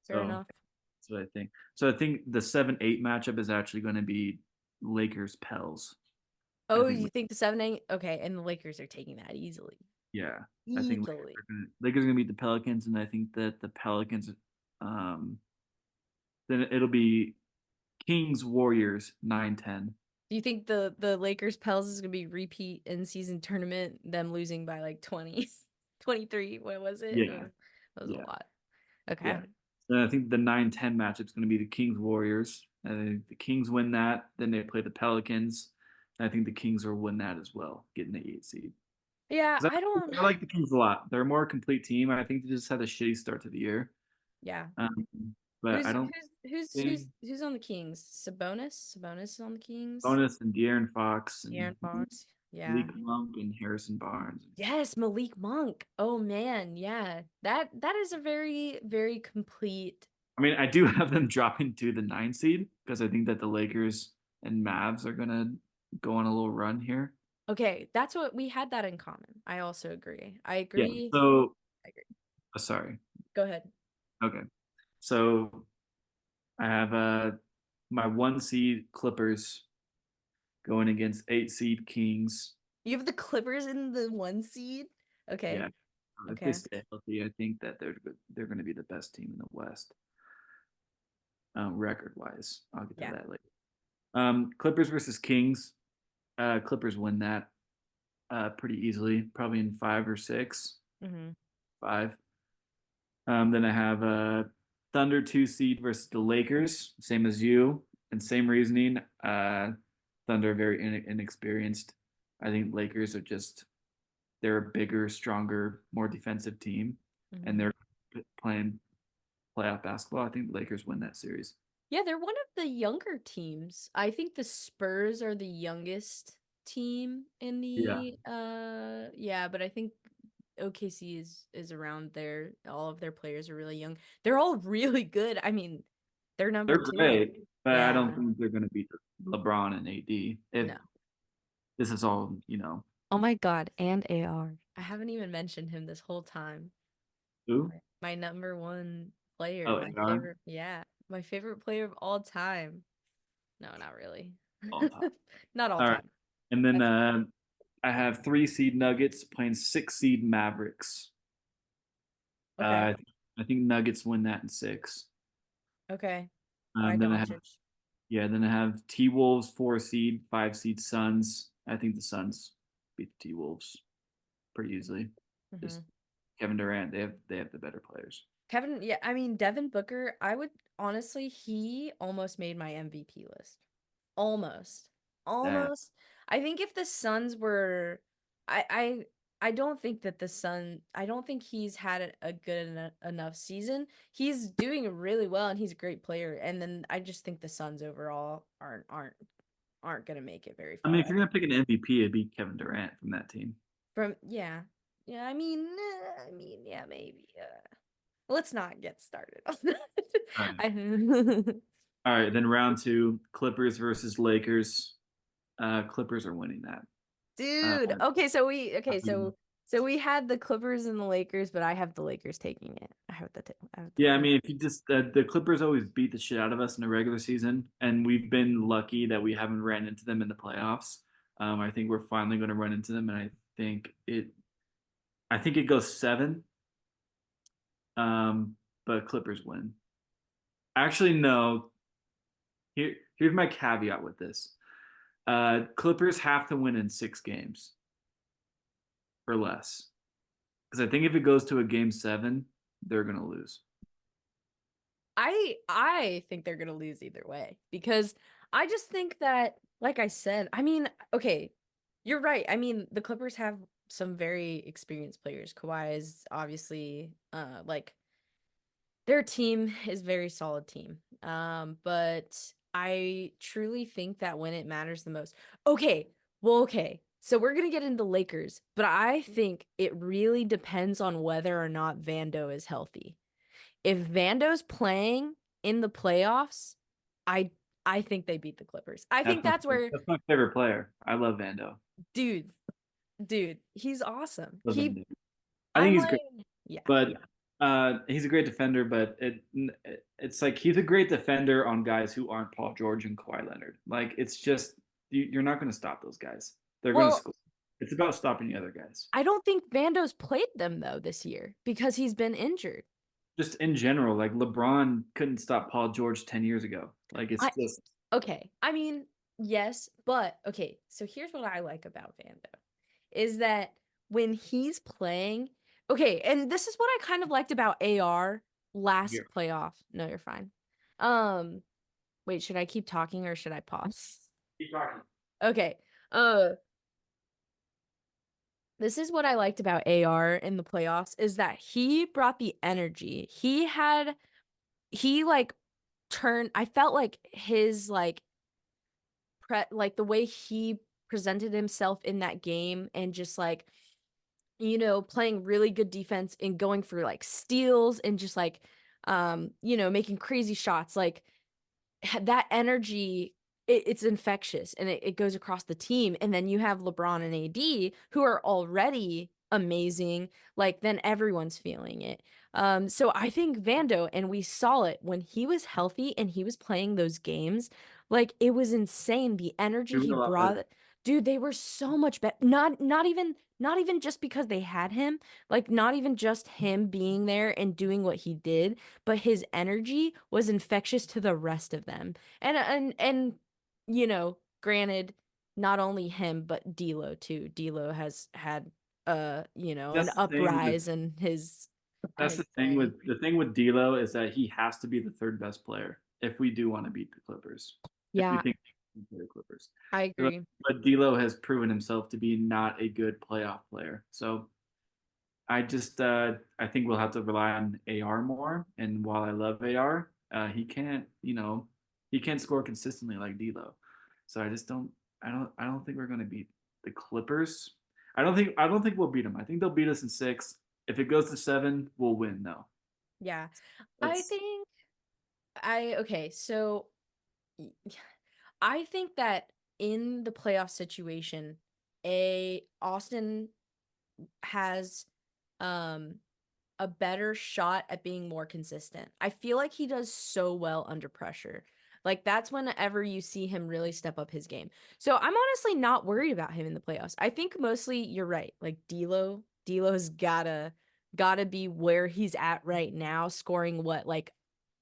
Speaker 1: Fair
Speaker 2: So
Speaker 1: enough.
Speaker 2: that's what I think. So I think the 7-8 matchup is actually going to be Lakers Pels. I
Speaker 1: Oh,
Speaker 2: think
Speaker 1: you think the 7-8? Okay, and the Lakers are taking that easily.
Speaker 2: yeah, I think
Speaker 1: Easily.
Speaker 2: Lakers are going to beat the Pelicans, and I think that the Pelicans, um, then it'll be Kings Warriors 9-10.
Speaker 1: Do you think the Lakers Pels is gonna be repeat in season tournament, them losing by like 20, 23? What was it?
Speaker 2: Yeah,
Speaker 1: That was a
Speaker 2: yeah,
Speaker 1: lot. Okay.
Speaker 2: yeah. Then I think the 9-10 matchup is going to be the Kings Warriors. I think the Kings win that. Then they play the Pelicans. And I think the Kings will win that as well, getting the 8 seed.
Speaker 1: Yeah,
Speaker 2: Because
Speaker 1: I don't.
Speaker 2: I like the Kings a lot. They're a more complete team. I think they just had a shitty start to the year.
Speaker 1: Yeah.
Speaker 2: Um, but
Speaker 1: Who's
Speaker 2: I don't
Speaker 1: who's who's who's
Speaker 2: think
Speaker 1: who's on the Kings? Sabonis? Sabonis is on the Kings.
Speaker 2: Bonus and De'Aaron Fox and
Speaker 1: De'Aaron Fox. Yeah.
Speaker 2: Malik Monk and Harrison Barnes.
Speaker 1: Yes, Malik Monk. Oh man, yeah. That is a very, very complete.
Speaker 2: I mean, I do have them dropping to the 9 seed because I think that the Lakers and Mavs are gonna go on a little run here.
Speaker 1: Okay, that's what we had that in common. I also agree. I
Speaker 2: Yeah.
Speaker 1: agree.
Speaker 2: So,
Speaker 1: I agree.
Speaker 2: sorry.
Speaker 1: Go ahead.
Speaker 2: Okay. So I have my 1 seed Clippers going against 8 seed Kings.
Speaker 1: You have the Clippers in the 1 seed? Okay.
Speaker 2: Yeah. If they
Speaker 1: Okay.
Speaker 2: stay healthy, I think that they're going to be the best team in the West, record wise. I'll get to
Speaker 1: Yeah.
Speaker 2: that later. Clippers versus Kings. Clippers win that pretty easily, probably in 5 or 6.
Speaker 1: Hmm.
Speaker 2: 5. Then I have Thunder 2 seed versus the Lakers, same as you, and same reasoning. Thunder are very inexperienced. I think Lakers are they're a bigger, stronger, more defensive team, and
Speaker 1: Hmm.
Speaker 2: they're playing playoff basketball. I think the Lakers win that series.
Speaker 1: Yeah, they're one of the younger teams. I think the Spurs are the youngest team in
Speaker 2: Yeah,
Speaker 1: the yeah, but I think OKC is around there. All of their players are really young. They're all really good. I mean, they're number
Speaker 2: they're
Speaker 1: two.
Speaker 2: great, but I don't
Speaker 1: Yeah.
Speaker 2: think they're going to beat LeBron and AD. If
Speaker 1: No.
Speaker 2: this is all, you know,
Speaker 1: Oh my God, and AR. I haven't even mentioned him this whole time.
Speaker 2: who?
Speaker 1: My number one player,
Speaker 2: Oh,
Speaker 1: my
Speaker 2: AR
Speaker 1: favorite, yeah, my favorite player of all time. No, not really.
Speaker 2: all time.
Speaker 1: Not all
Speaker 2: All right,
Speaker 1: time.
Speaker 2: and then
Speaker 1: That's
Speaker 2: I have 3 seed Nuggets playing 6 seed Mavericks.
Speaker 1: okay.
Speaker 2: I think Nuggets win that in 6.
Speaker 1: Okay. Why
Speaker 2: Then I have
Speaker 1: Doncic?
Speaker 2: Yeah, then I have T Wolves 4 seed, 5 seed Suns. I think the Suns beat the T Wolves pretty easily. Just
Speaker 1: Hmm.
Speaker 2: Kevin Durant, they have the better players.
Speaker 1: Kevin, yeah, I mean Devin Booker, I would honestly, he almost made my MVP list. Almost.
Speaker 2: Damn.
Speaker 1: Almost. I think if the Suns were I I I don't think that I don't think he's had a good enough season. He's doing really well and he's a great player. And then I just think the Suns overall aren't gonna make it very
Speaker 2: I mean,
Speaker 1: far.
Speaker 2: if you're gonna pick an MVP, it'd be Kevin Durant from that team.
Speaker 1: From yeah. Yeah, I mean, yeah, maybe. Let's not get started on that.
Speaker 2: All right.
Speaker 1: I
Speaker 2: All right, then round two, Clippers versus Lakers. Clippers are winning that. Uh,
Speaker 1: Dude,
Speaker 2: I
Speaker 1: okay,
Speaker 2: mean,
Speaker 1: so we had the Clippers and the Lakers, but I have the Lakers taking it. I have the
Speaker 2: yeah, I
Speaker 1: Clippers.
Speaker 2: mean, if you just the Clippers always beat the shit out of us in the regular season, and we've been lucky that we haven't ran into them in the playoffs. I think we're finally going to run into them, and think it I think it goes 7, but Clippers win. Actually, no. Here's my caveat with this. Clippers have to win in 6 games or less. Because I think if it goes to a game 7, they're gonna lose.
Speaker 1: I think they're gonna lose either way because I just think that, like I said, I mean, okay, you're right. I mean, the Clippers have some very experienced players. Kawhi is obviously like their team is very solid team. But I truly think that when it matters the most. Okay, well, okay. So we're gonna get into Lakers, but I think it really depends on whether or not Vando is healthy. If Vando's playing in the playoffs, I I think they beat the Clippers. I think that's where,
Speaker 2: That's my favorite player. I love Vando.
Speaker 1: dude, he's awesome.
Speaker 2: Love Vando. I think
Speaker 1: I'm
Speaker 2: he's great,
Speaker 1: like, yeah.
Speaker 2: but he's a great defender. But it's like he's a great defender on guys who aren't Paul George and Kawhi Leonard. Like it's just you're not going to stop those guys. They're going to
Speaker 1: Well,
Speaker 2: score. It's about stopping the other guys.
Speaker 1: I don't think Vando's played them though this year because he's been injured.
Speaker 2: Just in general, like LeBron couldn't stop Paul George 10 years ago. Like it's
Speaker 1: I
Speaker 2: just
Speaker 1: Okay. I mean, yes, but okay. So here's what I like about Vando is that when he's playing, okay, and this is what I kind of liked about AR last
Speaker 2: here.
Speaker 1: playoff. No, you're fine. Um, Wait, should I keep talking or should I pause?
Speaker 2: Keep talking.
Speaker 1: Okay. Uh, this is what I liked about AR in the playoffs is that he brought the energy. He like turned, I felt like his like the way he presented himself in that game and just like playing really good defense and going for like steals and just like making crazy shots like that energy, it's infectious and it goes across the team. And then you have LeBron and AD who are already amazing. Like then everyone's feeling it. So I think Vando, and we saw it when he was healthy and he was playing those games, like it was insane. The energy
Speaker 2: We
Speaker 1: he
Speaker 2: were a lot better.
Speaker 1: brought, dude, they were so much better. Not even just because they had him, like not even just him being there and doing what he did, but his energy was infectious to the rest of them. And granted, not only him but D'Lo too. D'Lo has had an
Speaker 2: That's the thing with
Speaker 1: uprise in
Speaker 2: that's
Speaker 1: his thing.
Speaker 2: the thing with D'Lo is that he has to be the third best player if we do want to beat the Clippers. If we
Speaker 1: Yeah,
Speaker 2: think for the Clippers.
Speaker 1: I
Speaker 2: But,
Speaker 1: agree.
Speaker 2: but D'Lo has proven himself to be not a good playoff player. So I think we'll have to rely on AR more. And while I love AR, he can't score consistently like D'Lo. So I don't think we're going to beat the Clippers. I don't think we'll beat them. I think they'll beat us in 6. If it goes to 7, we'll win though.
Speaker 1: Yeah. I
Speaker 2: That's
Speaker 1: think okay, so I think that in the playoff situation, a Austin has um a better shot at being more consistent. I feel like he does so well under pressure. Like that's whenever you see him really step up his game. So I'm honestly not worried about him in the playoffs. I think mostly you're right. Like D'Lo's gotta be where he's at right now, scoring what, like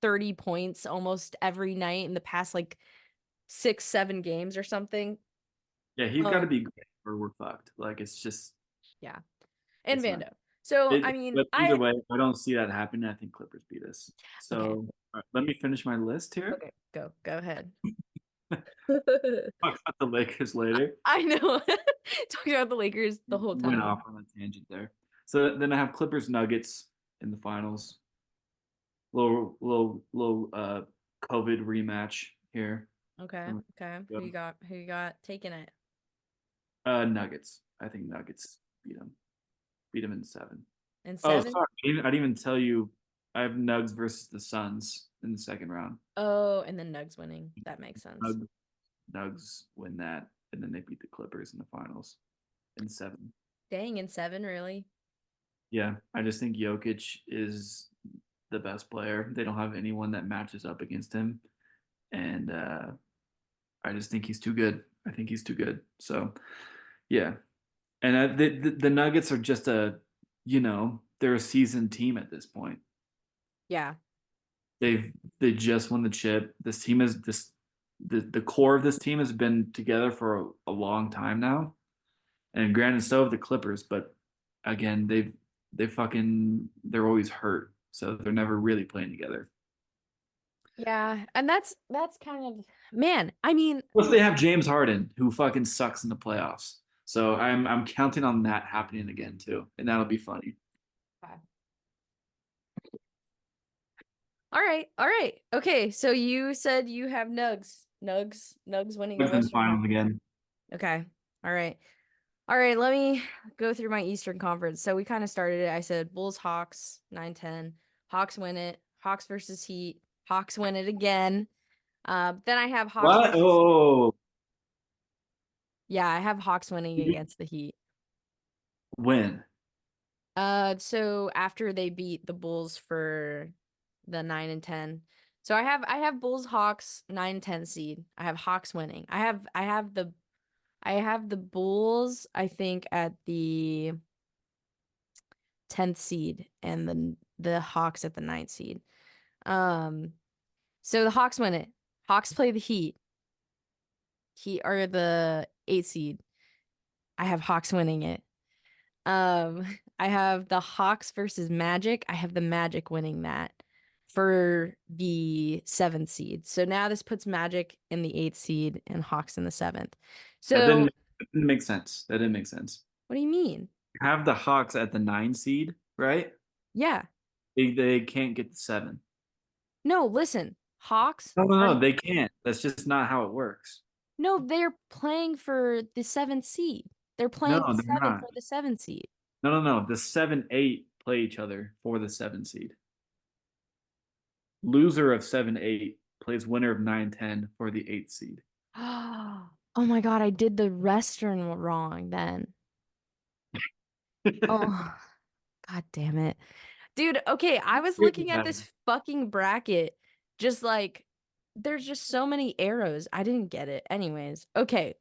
Speaker 1: 30 points almost every night in the past like 6, 7 games or something.
Speaker 2: Yeah, he's got to
Speaker 1: Um,
Speaker 2: be great or we're fucked. Like
Speaker 1: yeah. And
Speaker 2: it's not.
Speaker 1: Vando. So I mean,
Speaker 2: But either way, I don't see that happening. I think Clippers beat us. So
Speaker 1: okay.
Speaker 2: all right, let me finish my list here.
Speaker 1: Okay, go ahead.
Speaker 2: Talk about the Lakers later.
Speaker 1: I know. Talking about the Lakers the whole
Speaker 2: Went
Speaker 1: time.
Speaker 2: off on a tangent there. So then I have Clippers Nuggets in the finals. Little COVID rematch here.
Speaker 1: Okay, okay. Who you got taking it?
Speaker 2: Nuggets. I think Nuggets beat them. Beat them in 7.
Speaker 1: And
Speaker 2: Oh,
Speaker 1: 7?
Speaker 2: sorry. I didn't even tell you. I have Nugs versus the Suns in the second round.
Speaker 1: Oh, and then Nugs winning. That makes sense.
Speaker 2: Nugs, Nugs win that, and then they beat the Clippers in the finals in 7.
Speaker 1: Dang, and 7, really?
Speaker 2: Yeah, I just think Jokic is the best player. They don't have anyone that matches up against him, and I just think he's too good. I think he's too good. So yeah, and the Nuggets are just they're a seasoned team at this point.
Speaker 1: Yeah.
Speaker 2: They just won the chip. This team is this the core of this team has been together for a long time now. And granted, so have the Clippers, but again, they're always hurt, so they're never really playing together.
Speaker 1: Yeah, and that's kind of, man, I mean,
Speaker 2: Plus, they have James Harden, who fucking sucks in the playoffs. So I'm counting on that happening again too, and that'll be funny.
Speaker 1: okay. All right. All right. Okay, so you said you have Nugs. Nugs winning the
Speaker 2: Nuggets in the
Speaker 1: Western
Speaker 2: finals
Speaker 1: Conference.
Speaker 2: again.
Speaker 1: Okay. All right. All right, let me go through my Eastern Conference. So we kind of started it. I said Bulls, Hawks, 9-10. Hawks win it. Hawks versus Heat. Hawks win it again. Then I have Hawks
Speaker 2: What?
Speaker 1: versus,
Speaker 2: Oh,
Speaker 1: yeah, I have Hawks winning against the Heat.
Speaker 2: win.
Speaker 1: So after they beat the Bulls for the 9 and 10. So I have Bulls, Hawks, 9-10 seed. I have Hawks winning. I have the Bulls, I think, at the 10th seed and the Hawks at the 9th seed. Um, so the Hawks win it. Hawks play the Heat. Heat are the 8th seed. I have Hawks winning it. I have the Hawks versus Magic. I have the Magic winning that for the 7th seed. So now this puts Magic in the 8th seed and Hawks in the 7th. So
Speaker 2: That didn't make sense. That didn't make sense.
Speaker 1: what do you mean?
Speaker 2: Have the Hawks at the 9 seed, right?
Speaker 1: Yeah.
Speaker 2: They can't get the 7.
Speaker 1: No, listen. Hawks
Speaker 2: No, no,
Speaker 1: are
Speaker 2: no, they can't. That's just not how it works.
Speaker 1: no, they're playing for the 7th seed. They're
Speaker 2: No,
Speaker 1: playing the
Speaker 2: they're
Speaker 1: 7th
Speaker 2: not.
Speaker 1: for the 7th seed.
Speaker 2: No, no, no. The 7-8 play each other for the 7 seed. Loser of 7-8 plays winner of 9-10 for the 8th seed.
Speaker 1: Oh my God, I did the Western wrong then. Oh, God damn it. Dude, okay, I was looking at this fucking bracket, just like there's just so many arrows. I didn't get it. Anyways, okay.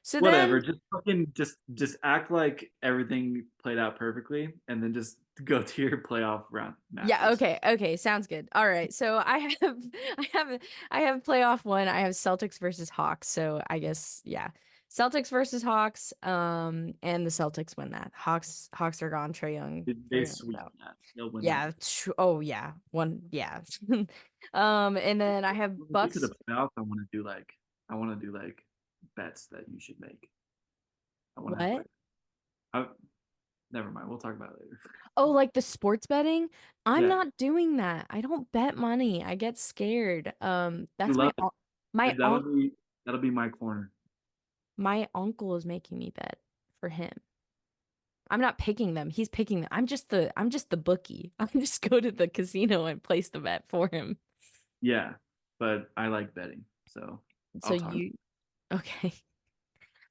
Speaker 1: So
Speaker 2: Whatever.
Speaker 1: then,
Speaker 2: Just fucking just act like everything played out perfectly, and then just go to your playoff round
Speaker 1: yeah,
Speaker 2: matches.
Speaker 1: okay, sounds good. All right, so I have, I have, I have playoff one. I have Celtics versus Hawks. So I guess yeah, Celtics versus Hawks. And the Celtics win that. Hawks are gone.
Speaker 2: They
Speaker 1: Trae Young's
Speaker 2: sweep
Speaker 1: out.
Speaker 2: that. They'll win that.
Speaker 1: Yeah. Oh yeah. One. Yeah. And then I have
Speaker 2: When we get to the
Speaker 1: Bucks.
Speaker 2: playoffs, I want to do like I want to do like bets that you should make. I want to have
Speaker 1: What?
Speaker 2: like, I, never mind. We'll talk about it later.
Speaker 1: Oh, like the sports betting? I'm
Speaker 2: Yeah,
Speaker 1: not doing that. I don't bet money. I get scared.
Speaker 2: you
Speaker 1: That's
Speaker 2: love it.
Speaker 1: my
Speaker 2: That'll
Speaker 1: uncle
Speaker 2: be that'll be my corner.
Speaker 1: my uncle is making me bet for him. I'm not picking them. He's picking them. I'm just the bookie. I just go to the casino and place the bet for him.
Speaker 2: Yeah, but I like betting, so
Speaker 1: So
Speaker 2: I'll talk.
Speaker 1: you okay.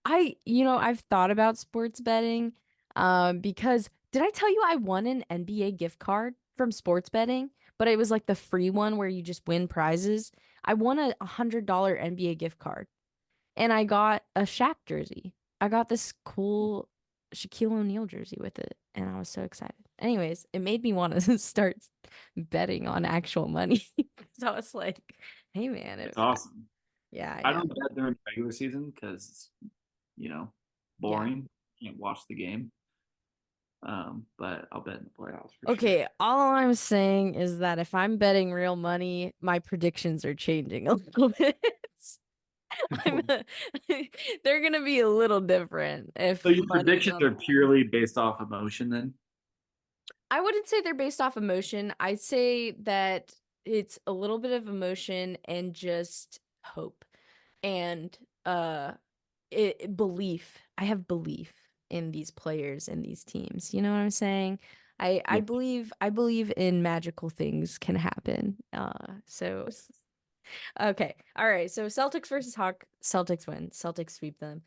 Speaker 1: I've thought about sports betting because did I tell you I won an NBA gift card from sports betting? But it was like the free one where you just win prizes. I won a $100 NBA gift card and I got a Shaq jersey. I got this cool Shaquille O'Neal jersey with it and I was so excited. Anyways, it made me want to start betting on actual money. So I was like, hey man,
Speaker 2: It's awesome.
Speaker 1: yeah, I
Speaker 2: I
Speaker 1: know.
Speaker 2: don't bet during regular season because it's you know
Speaker 1: Yeah.
Speaker 2: boring. Can't watch the game. But I'll bet in the playoffs for sure.
Speaker 1: Okay, all I'm saying is that if I'm betting real money, my predictions are changing a little bit. I'm they're gonna be a little different
Speaker 2: So
Speaker 1: if
Speaker 2: your
Speaker 1: money's
Speaker 2: predictions
Speaker 1: on
Speaker 2: are
Speaker 1: the line.
Speaker 2: purely based off emotion, then?
Speaker 1: I wouldn't say they're based off emotion. I'd say that it's a little bit of emotion and just hope and belief. I have belief in these players and these teams. You know what I'm saying?
Speaker 2: Yeah.
Speaker 1: I believe in magical things can happen. So okay. All right. So Celtics versus Hawk. Celtics win. Celtics sweep them.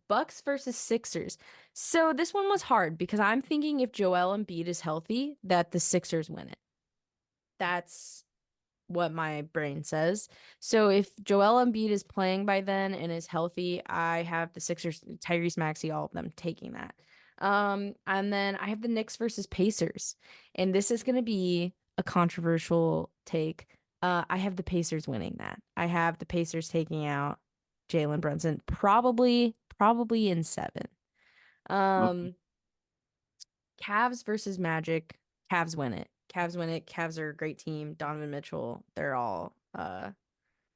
Speaker 1: Bucks versus Sixers. So this one was hard because I'm thinking if Joel Embiid is healthy, that the Sixers win it. That's what my brain says. So if Joel Embiid is playing by then and is healthy, I have the Sixers, Tyrese Maxey, all of them taking that. And then I have the Knicks versus Pacers. And this is going to be a controversial take. I have the Pacers winning that. I have the Pacers taking out Jalen Brunson, probably in seven.
Speaker 2: Okay.
Speaker 1: Um, Cavs versus Magic. Cavs win it. Cavs win it. Cavs are a great team. Donovan Mitchell, they're all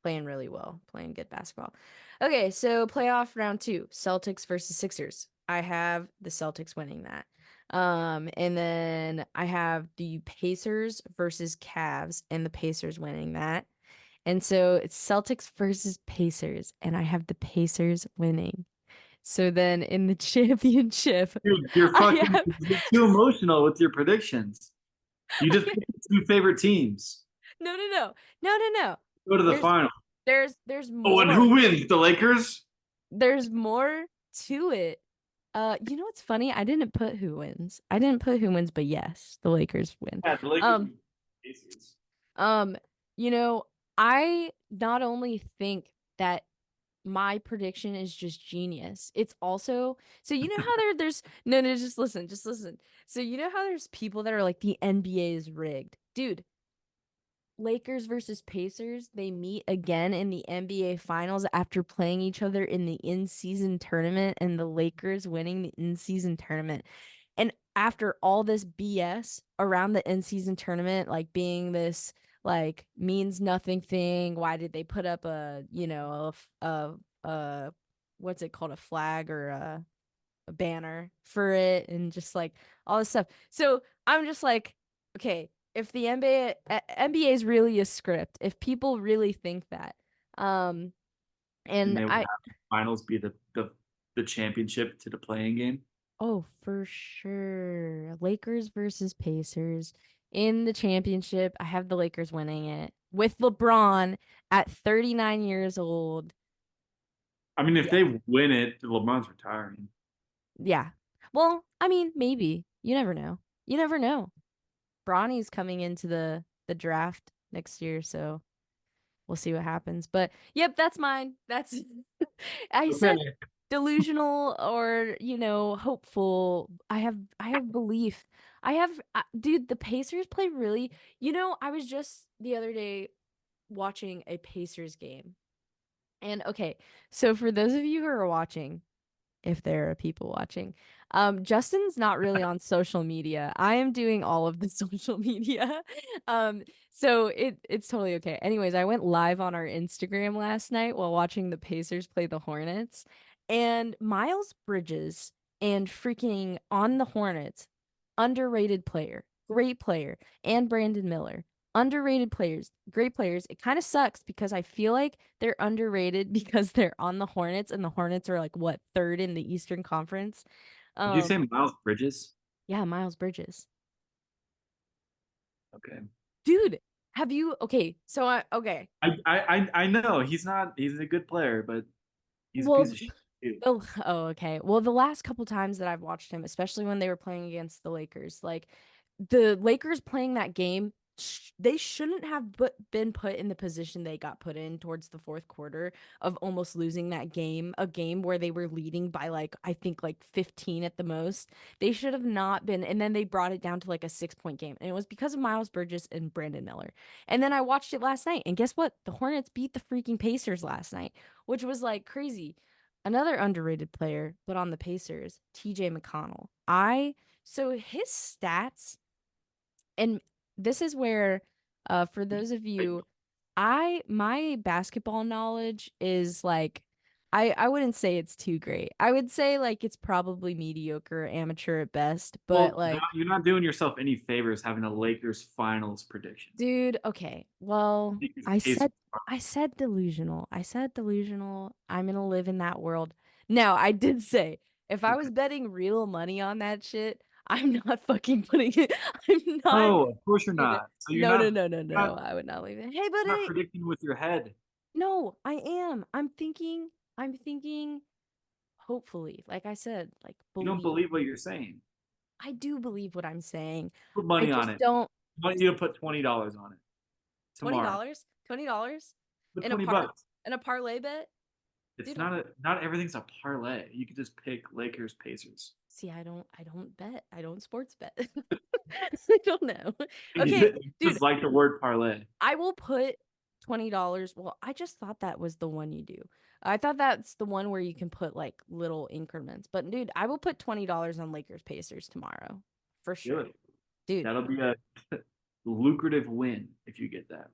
Speaker 1: playing really well, playing good basketball. Okay, so playoff round two, Celtics versus Sixers. I have the Celtics winning that. And then I have the Pacers versus Cavs and the Pacers winning that. And so it's Celtics versus Pacers, and I have the Pacers winning. So then in the championship,
Speaker 2: Dude, you're
Speaker 1: I
Speaker 2: fucking
Speaker 1: have
Speaker 2: you're too emotional with your predictions. You just
Speaker 1: I
Speaker 2: picked your two favorite teams.
Speaker 1: no.
Speaker 2: Go to the
Speaker 1: There's
Speaker 2: final.
Speaker 1: there's
Speaker 2: Oh, and who
Speaker 1: more.
Speaker 2: wins? The Lakers?
Speaker 1: There's more to it. You know what's funny? I didn't put who wins. I didn't put who wins, but yes, the Lakers win.
Speaker 2: Yeah, the Lakers
Speaker 1: Um,
Speaker 2: beat the Pacers.
Speaker 1: um, you know, I not only think that my prediction is just genius. It's also so you know how there's no just listen. So you know how there's people that are like the NBA is rigged. Dude, Lakers versus Pacers, they meet again in the NBA Finals after playing each other in the in-season tournament and the Lakers winning the in-season tournament. And after all this BS around the in-season tournament, like being this like means nothing thing, why did they put up a what's it called, a flag or a banner for it and just like all this stuff. So I'm just like, okay, if the NBA is really a script, if people really think that, um,
Speaker 2: And
Speaker 1: and
Speaker 2: they would
Speaker 1: I,
Speaker 2: have the finals be the championship to the playing game.
Speaker 1: oh, for sure, Lakers versus Pacers in the championship, I have the Lakers winning it with LeBron at 39 years old.
Speaker 2: I mean, if
Speaker 1: Yeah,
Speaker 2: they win it, LeBron's retiring.
Speaker 1: yeah. Well, I mean, maybe. You never know. You never know. Bronny's coming into the draft next year, so we'll see what happens. But yep, that's mine. That's I said
Speaker 2: Okay.
Speaker 1: delusional or, hopeful. I have belief. Dude, the Pacers play really, I was just the other day watching a Pacers game. And okay, so for those of you who are watching, if there are people watching. Justin's not really on social media. I am doing all of the social media. So it's totally okay. Anyways, I went live on our Instagram last night while watching the Pacers play the Hornets, and Miles Bridges and freaking on the Hornets, underrated player, great player, and Brandon Miller. Underrated players, great players. It kind of sucks because I feel like they're underrated because they're on the Hornets and the Hornets are like what, third in the Eastern Conference.
Speaker 2: Did you say
Speaker 1: Um,
Speaker 2: Miles Bridges?
Speaker 1: yeah, Miles Bridges.
Speaker 2: Okay.
Speaker 1: Dude, have you okay, so okay.
Speaker 2: I know he's a good player, but he's a piece
Speaker 1: Well,
Speaker 2: of shit too.
Speaker 1: oh, okay. Well, the last couple times that I've watched him, especially when they were playing against the Lakers, like the Lakers playing that game, they shouldn't have been put in the position they got put in towards the fourth quarter of almost losing that game, a game where they were leading by like, I think like 15 at the most. They should have not been, and then they brought it down to like a 6 point game. And it was because of Miles Bridges and Brandon Miller. And then I watched it last night, and guess what? The Hornets beat the freaking Pacers last night, which was like crazy. Another underrated player, but on the Pacers, TJ McConnell. So his stats, and this is where, for those of you, my basketball knowledge is like, I wouldn't say it's too great. I would say like it's probably mediocre, amateur at best, but
Speaker 2: Well,
Speaker 1: like,
Speaker 2: you're not doing yourself any favors having a Lakers finals prediction.
Speaker 1: dude, okay. Well,
Speaker 2: Lakers
Speaker 1: I
Speaker 2: Pacers.
Speaker 1: said I said delusional. I said delusional. I'm gonna live in that world. Now, I did say if I
Speaker 2: Okay.
Speaker 1: was betting real money on that shit, I'm not fucking putting it. I'm not
Speaker 2: No, of course you're
Speaker 1: even.
Speaker 2: not. So
Speaker 1: No, no, no, no,
Speaker 2: you're
Speaker 1: no.
Speaker 2: not
Speaker 1: I would not leave it. Hey, but
Speaker 2: you're not predicting with your head.
Speaker 1: no, I am. I'm thinking, hopefully, like I said, like
Speaker 2: You don't
Speaker 1: believe.
Speaker 2: believe what you're saying.
Speaker 1: I do believe what I'm saying.
Speaker 2: Put
Speaker 1: I
Speaker 2: money on
Speaker 1: just
Speaker 2: it.
Speaker 1: don't.
Speaker 2: I want you to put $20 on it
Speaker 1: $20?
Speaker 2: tomorrow.
Speaker 1: $20
Speaker 2: Put
Speaker 1: in a
Speaker 2: 20
Speaker 1: part
Speaker 2: bucks.
Speaker 1: in a parlay bet?
Speaker 2: It's
Speaker 1: Dude,
Speaker 2: not everything's a parlay. You could just pick Lakers Pacers.
Speaker 1: see, I don't bet. I don't sports bet. I don't know. Okay,
Speaker 2: You
Speaker 1: dude,
Speaker 2: just like the word parlay.
Speaker 1: I will put $20. Well, I just thought that was the one you do. I thought that's the one where you can put like little increments. But dude, I will put $20 on Lakers Pacers tomorrow. For sure.
Speaker 2: Good.
Speaker 1: Dude,
Speaker 2: That'll be a lucrative win if you get that.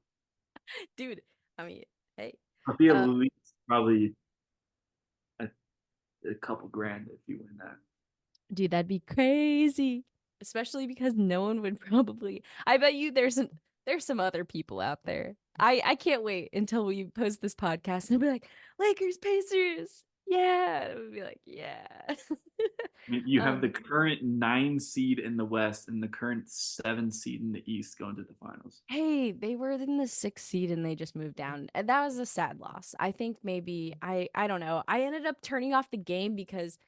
Speaker 1: dude, I mean, hey.
Speaker 2: It'll be at
Speaker 1: Uh
Speaker 2: least probably a, a couple grand if you win that.
Speaker 1: Dude, that'd be crazy. Especially because no one would probably. I bet you there's some other people out there. I can't wait until we post this podcast and be like, Lakers Pacers. Yeah. It would be like, yeah.
Speaker 2: I mean, you have the
Speaker 1: Um,
Speaker 2: current 9 seed in the West and the current 7 seed in the East going to the finals.
Speaker 1: hey, they were in the sixth seed and they just moved down. And that was a sad loss. I think maybe I don't know. I ended up turning off the game because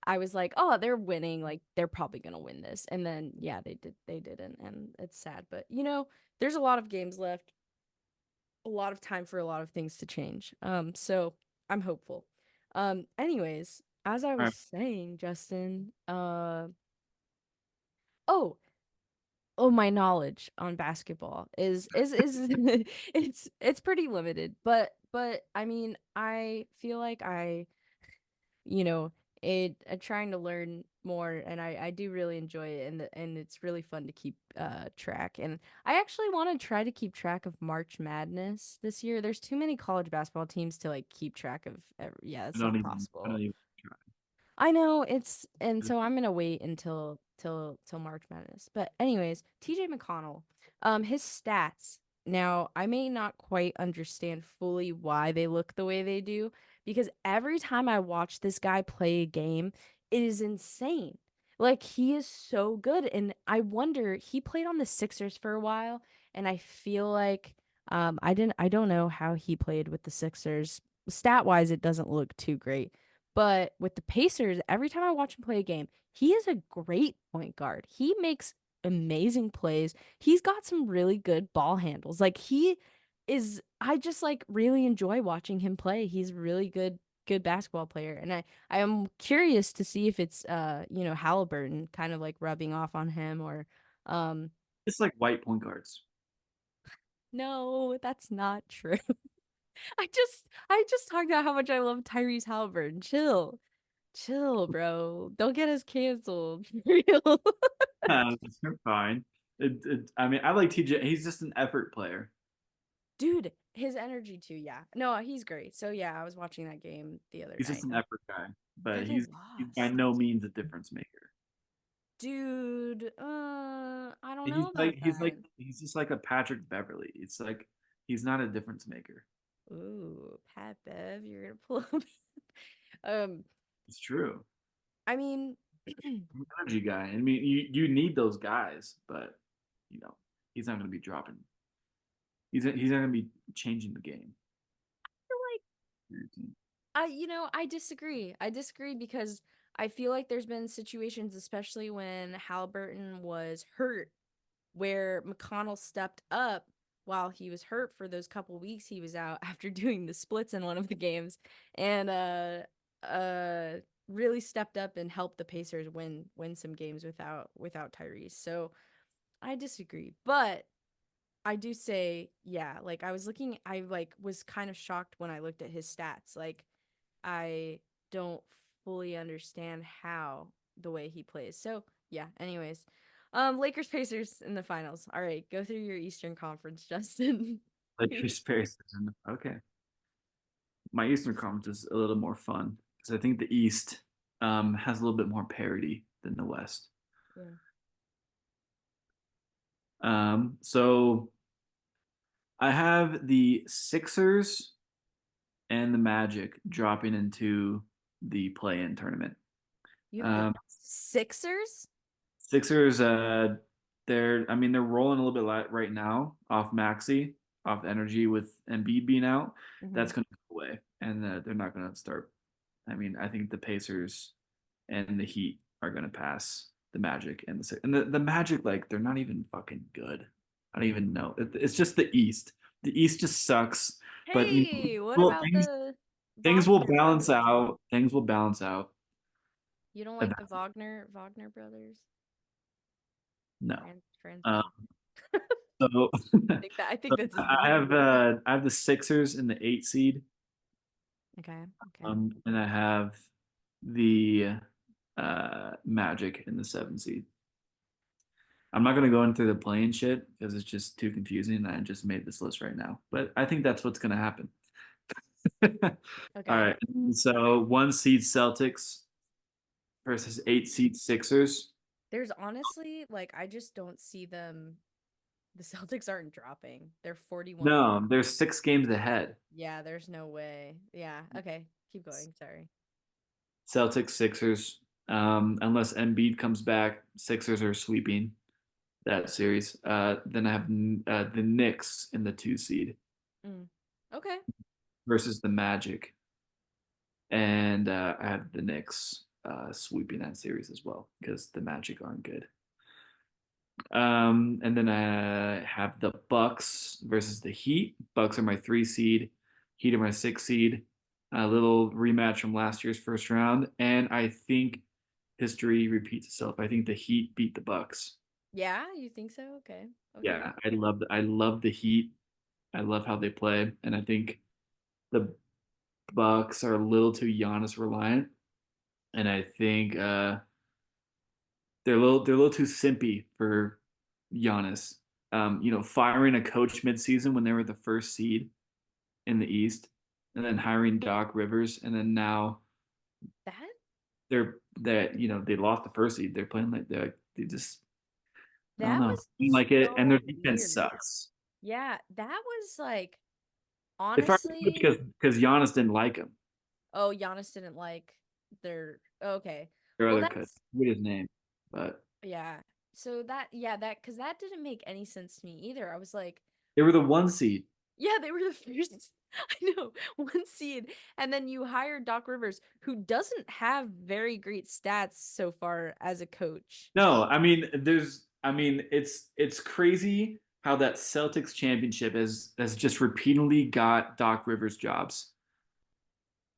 Speaker 1: I was like, oh, they're winning. Like they're probably gonna win this. And then yeah, they didn't, and it's sad. But there's a lot of games left, a lot of time for a lot of things to change. So I'm hopeful. Anyways, as I
Speaker 2: All
Speaker 1: was
Speaker 2: right.
Speaker 1: saying, Justin, oh, oh, my knowledge on basketball is it's pretty limited, but I mean, I feel like you know, trying to learn more, and I do really enjoy it, and it's really fun to keep track. And I actually want to try to keep track of March Madness this year. There's too many college basketball teams to like keep track of yeah,
Speaker 2: I
Speaker 1: it's
Speaker 2: don't
Speaker 1: not
Speaker 2: even I
Speaker 1: possible.
Speaker 2: don't even try.
Speaker 1: I know it's and so I'm gonna wait until till March Madness. But anyways, TJ McConnell, his stats. Now, I may not quite understand fully why they look the way they do, because every time I watch this guy play a game, it is insane. Like he is so good, and I wonder he played on the Sixers for a while, and I feel like I don't know how he played with the Sixers. Stat wise, it doesn't look too great. But with the Pacers, every time I watch him play a game, he is a great point guard. He makes amazing plays. He's got some really good ball handles. Like I just like really enjoy watching him play. He's a really good basketball player. And I am curious to see if it's Halliburton kind of like rubbing off on him or um
Speaker 2: It's like white point guards.
Speaker 1: no, that's not true. I just talked about how much I love Tyrese Halliburton. Chill. Chill, bro. Don't get us canceled. For real.
Speaker 2: They're fine. I mean, I like TJ. He's just an effort player.
Speaker 1: Dude, his energy too, yeah. No, he's great. So yeah, I was watching that game the other
Speaker 2: He's just
Speaker 1: night.
Speaker 2: an effort guy, but
Speaker 1: Yeah, they
Speaker 2: he's by
Speaker 1: lost.
Speaker 2: no means a difference maker.
Speaker 1: Dude, I don't
Speaker 2: He's
Speaker 1: know
Speaker 2: like
Speaker 1: about
Speaker 2: he's like
Speaker 1: that.
Speaker 2: he's just like a Patrick Beverly. It's like he's not a difference maker.
Speaker 1: Ooh, Pat Bev, you're gonna pull up. Um,
Speaker 2: It's true.
Speaker 1: I mean,
Speaker 2: I'm an energy guy. I mean, you need those guys, but you know he's not going to be dropping. He's not going to be changing the game.
Speaker 1: like I disagree. I disagree because I feel like there's been situations, especially when Halliburton was hurt, where McConnell stepped up while he was hurt for those couple weeks he was out after doing the splits in one of the games, and uh really stepped up and helped the Pacers win some games without Tyrese. So I disagree, but I do say, yeah, like I like was kind of shocked when I looked at his stats. Like I don't fully understand how the way he plays. So, yeah, anyways. Lakers Pacers in the finals. All right, go through your Eastern Conference, Justin.
Speaker 2: Like Chris Paris. Okay, my Eastern Conference is a little more fun because I think the East has a little bit more parity than the West.
Speaker 1: Yeah.
Speaker 2: So I have the Sixers and the Magic dropping into the play-in tournament.
Speaker 1: You have the
Speaker 2: Um,
Speaker 1: Sixers?
Speaker 2: Sixers, I mean, they're rolling a little bit light right now off Maxi, off energy with Embiid being out.
Speaker 1: Mm-hmm.
Speaker 2: That's going to go away, and they're not going to start. I mean, I think the Pacers and the Heat are going to pass the Magic and the Magic. Like, they're not even fucking good. I don't even know. It's just the East. The East just sucks. But
Speaker 1: Hey, what
Speaker 2: well,
Speaker 1: about the
Speaker 2: things will
Speaker 1: Wagner
Speaker 2: balance
Speaker 1: brothers?
Speaker 2: out. Things will balance out.
Speaker 1: You don't like the
Speaker 2: Eventually.
Speaker 1: Wagner brothers?
Speaker 2: No.
Speaker 1: Franz
Speaker 2: Um,
Speaker 1: Wagner.
Speaker 2: so,
Speaker 1: I
Speaker 2: so
Speaker 1: think that's his
Speaker 2: I
Speaker 1: name.
Speaker 2: have I have the Sixers in the 8 seed,
Speaker 1: Okay, okay.
Speaker 2: and I have the Magic in the 7 seed. I'm not gonna go into the playing shit because it's just too confusing. I just made this list right now, but I think that's what's gonna happen. All
Speaker 1: Okay.
Speaker 2: right, so 1 seed Celtics versus 8 seed Sixers.
Speaker 1: There's honestly, like, I just don't see them. The Celtics aren't dropping. They're 41.
Speaker 2: No, they're 6 games ahead.
Speaker 1: Yeah, there's no way. Yeah, okay. Keep going. Sorry.
Speaker 2: Celtics, Sixers. Unless Embiid comes back, Sixers are sweeping that series. Then I have the Knicks in the 2 seed
Speaker 1: Mm. Okay.
Speaker 2: versus the Magic, and I have the Knicks sweeping that series as well because the Magic aren't good. And then I have the Bucks versus the Heat. Bucks are my 3 seed. Heat are my 6 seed. A little rematch from last year's first round, and I think history repeats itself. I think the Heat beat the Bucks.
Speaker 1: Yeah, you think so? Okay. Okay.
Speaker 2: Yeah, I love the Heat. I love how they play, and I think the Bucks are a little too Giannis reliant, and I think they're a little too simpy for Giannis. Firing a coach midseason when they were the 1st seed in the East, and then hiring Doc Rivers, and then now
Speaker 1: That
Speaker 2: they lost the 1st seed. They're playing like they just I don't
Speaker 1: that
Speaker 2: know.
Speaker 1: was
Speaker 2: I don't like it, and their
Speaker 1: so
Speaker 2: defense
Speaker 1: weird.
Speaker 2: sucks.
Speaker 1: Yeah, that was like
Speaker 2: They fired him
Speaker 1: honestly.
Speaker 2: because Giannis didn't like him.
Speaker 1: Oh, Giannis didn't like their. Okay.
Speaker 2: Their
Speaker 1: Well,
Speaker 2: other coach,
Speaker 1: that's
Speaker 2: what his name, but
Speaker 1: yeah. So that because that didn't make any sense to me either. I was like,
Speaker 2: they were the 1 seed.
Speaker 1: yeah, they were the first. I know, one seed, and then you hired Doc Rivers, who doesn't have very great stats so far as a coach.
Speaker 2: No, it's crazy how that Celtics championship has just repeatedly got Doc Rivers jobs.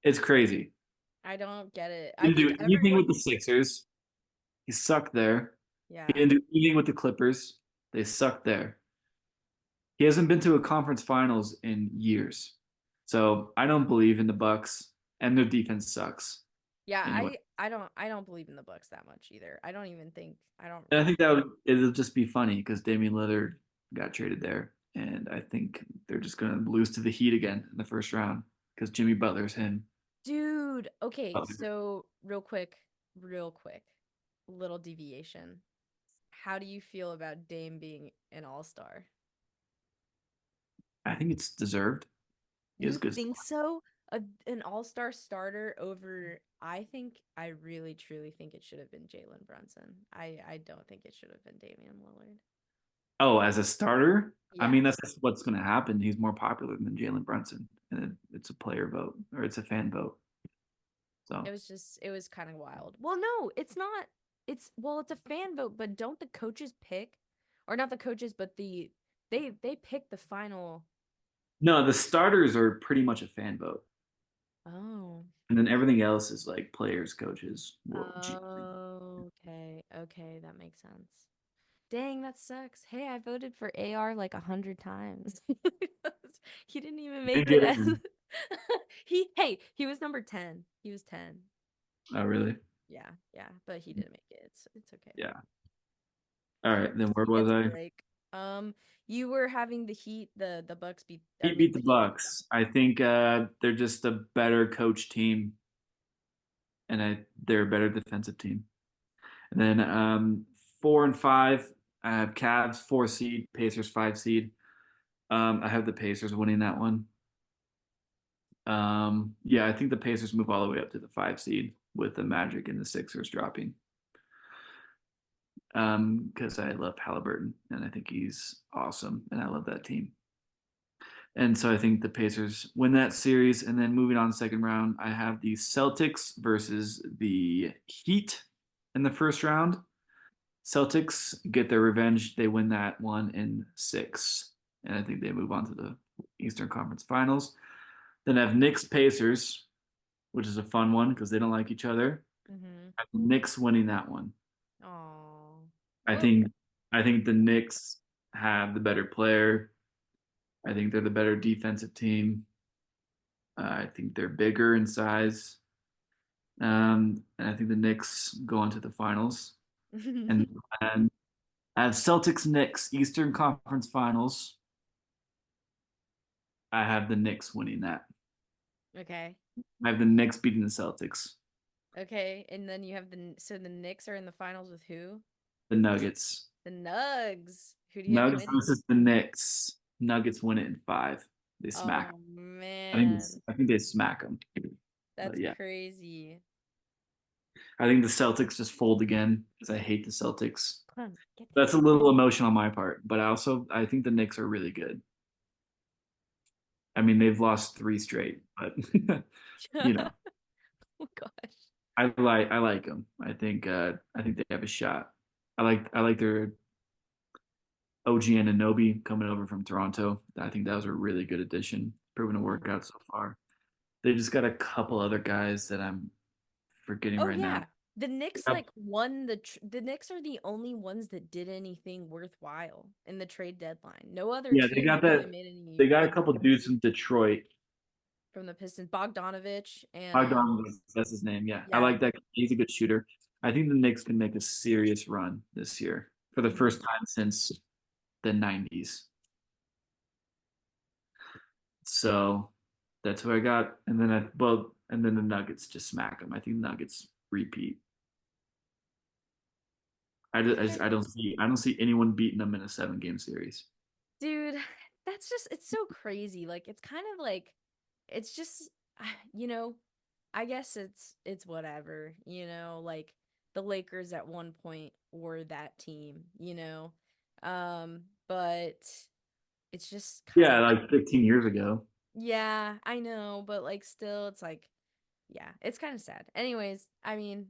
Speaker 2: It's crazy.
Speaker 1: I don't get it.
Speaker 2: He
Speaker 1: I
Speaker 2: didn't
Speaker 1: think
Speaker 2: do anything with
Speaker 1: everyone,
Speaker 2: the Sixers. He sucked there. He
Speaker 1: yeah,
Speaker 2: didn't do anything with the Clippers. They sucked there. He hasn't been to a conference finals in years. So I don't believe in the Bucks, and their defense sucks.
Speaker 1: Yeah,
Speaker 2: anyway.
Speaker 1: I don't believe in the Bucks that much either. I don't even think I don't
Speaker 2: And I think it'll just be funny because Damian Lillard got traded there, and I think they're just gonna lose to the Heat again in the first round because Jimmy Butler's him.
Speaker 1: Dude, okay,
Speaker 2: Butler.
Speaker 1: so real quick, little deviation. How do you feel about Dame being an all-star?
Speaker 2: I think it's deserved. He has
Speaker 1: You
Speaker 2: good.
Speaker 1: think so? An all-star starter over, I really truly think it should have been Jalen Brunson. I don't think it should have been Damian Lillard.
Speaker 2: Oh, as a starter, I mean
Speaker 1: Yes.
Speaker 2: that's what's going to happen. He's more popular than Jalen Brunson, and it's a player vote or it's a fan vote. So
Speaker 1: It was kind of wild. Well, no, it's not. It's a fan vote, but don't the coaches pick, or not the coaches, but they pick the final.
Speaker 2: no, the starters are pretty much a fan vote,
Speaker 1: Oh.
Speaker 2: and then everything else is like players, coaches.
Speaker 1: Okay. Okay, that makes sense. Dang, that sucks. Hey, I voted for AR like 100 times. He didn't even
Speaker 2: Didn't
Speaker 1: make it
Speaker 2: get
Speaker 1: as
Speaker 2: in.
Speaker 1: he was number 10. He was 10.
Speaker 2: Oh, really?
Speaker 1: Yeah, yeah, but he didn't make it. It's okay.
Speaker 2: Yeah. All right, then
Speaker 1: Anyways,
Speaker 2: where
Speaker 1: he
Speaker 2: was
Speaker 1: gets a
Speaker 2: I?
Speaker 1: break. You were having the Heat, the Bucks beat, I
Speaker 2: Heat
Speaker 1: mean
Speaker 2: beat the
Speaker 1: the Heat.
Speaker 2: Bucks. I think they're just a better coach team, and they're a better defensive team. And then 4 and 5, I have Cavs 4 seed, Pacers 5 seed. I have the Pacers winning that one. Yeah, I think the Pacers move all the way up to the 5 seed with the Magic and the Sixers dropping. Because I love Halliburton and I think he's awesome, and I love that team. And so I think the Pacers win that series. And then moving on second round, I have the Celtics versus the Heat in the first round. Celtics get their revenge. They win that one in 6. And I think they move on to the Eastern Conference Finals. Then I have Knicks Pacers, which is a fun one because they don't like each other.
Speaker 1: Mm-hmm.
Speaker 2: I have the Knicks winning that one.
Speaker 1: Oh.
Speaker 2: I
Speaker 1: What?
Speaker 2: think I think the Knicks have the better player. I think they're the better defensive team. I think they're bigger in size. And I think the Knicks go on to the finals. And, and I have Celtics Knicks Eastern Conference Finals. I have the Knicks winning that.
Speaker 1: Okay.
Speaker 2: I have the Knicks beating the Celtics.
Speaker 1: Okay. And then you have the Knicks are in the finals with who?
Speaker 2: The Nuggets.
Speaker 1: The Nugs. Who do you have
Speaker 2: Nuggets
Speaker 1: winning?
Speaker 2: versus the Knicks. Nuggets win it in 5. They smack.
Speaker 1: Oh
Speaker 2: I think
Speaker 1: man.
Speaker 2: I think they smack them. But
Speaker 1: That's
Speaker 2: yeah,
Speaker 1: crazy.
Speaker 2: I think the Celtics just fold again because I hate the Celtics.
Speaker 1: Come on, get
Speaker 2: That's a
Speaker 1: there.
Speaker 2: little emotional on my part, but I think the Knicks are really good. I mean, they've lost 3 straight, but you know,
Speaker 1: Oh gosh.
Speaker 2: I like them. I think they have a shot. I like their OG Anunoby coming over from Toronto. I think that was a really good addition. Proven to work
Speaker 1: Mhm.
Speaker 2: out so far. They just got a couple other guys that I'm forgetting
Speaker 1: Oh
Speaker 2: right now.
Speaker 1: yeah. The Knicks like won the Knicks are the only ones that did anything worthwhile in the trade deadline. No other
Speaker 2: Yeah, they
Speaker 1: team
Speaker 2: got
Speaker 1: really
Speaker 2: that.
Speaker 1: made any
Speaker 2: They got a
Speaker 1: big
Speaker 2: couple dudes
Speaker 1: moves
Speaker 2: from Detroit.
Speaker 1: from the Pistons. Bogdanovich and
Speaker 2: Bogdan, that's his name. Yeah, I
Speaker 1: yeah.
Speaker 2: like that. He's a good shooter. I think the Knicks can make a serious run this year for the first
Speaker 1: Mhm.
Speaker 2: time since the '90s. So that's who I got. And then and then the Nuggets just smack them. I think the Nuggets repeat.
Speaker 1: Okay.
Speaker 2: I don't see anyone beating them in a 7 game series.
Speaker 1: Dude, that's just it's so crazy. Like it's kind of like it's just you know, I guess it's whatever, like the Lakers at one point were that team, but it's just kind
Speaker 2: Yeah,
Speaker 1: of
Speaker 2: like 15 years ago.
Speaker 1: yeah, I know, but like still it's like yeah, it's kind of sad. Anyways, I mean,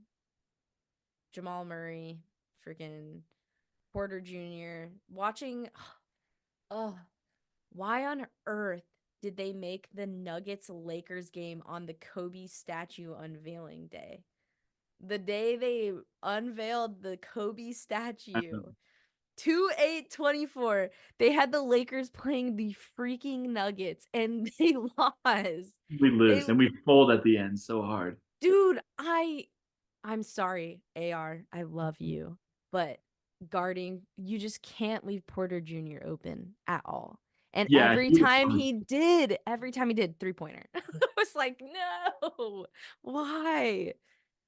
Speaker 1: Jamal Murray, freaking Porter Jr. watching oh, why on earth did they make the Nuggets Lakers game on the Kobe statue unveiling day? The day they unveiled the Kobe statue. 2/8/24. They had the Lakers playing the freaking Nuggets and they lost.
Speaker 2: We
Speaker 1: They
Speaker 2: lose and we fold at the end so hard.
Speaker 1: Dude, I'm sorry, AR. I love you, but guarding, you just can't leave Porter Jr. open at all. And
Speaker 2: Yeah, he was fun.
Speaker 1: every time he did, three-pointer. I was like, no, why?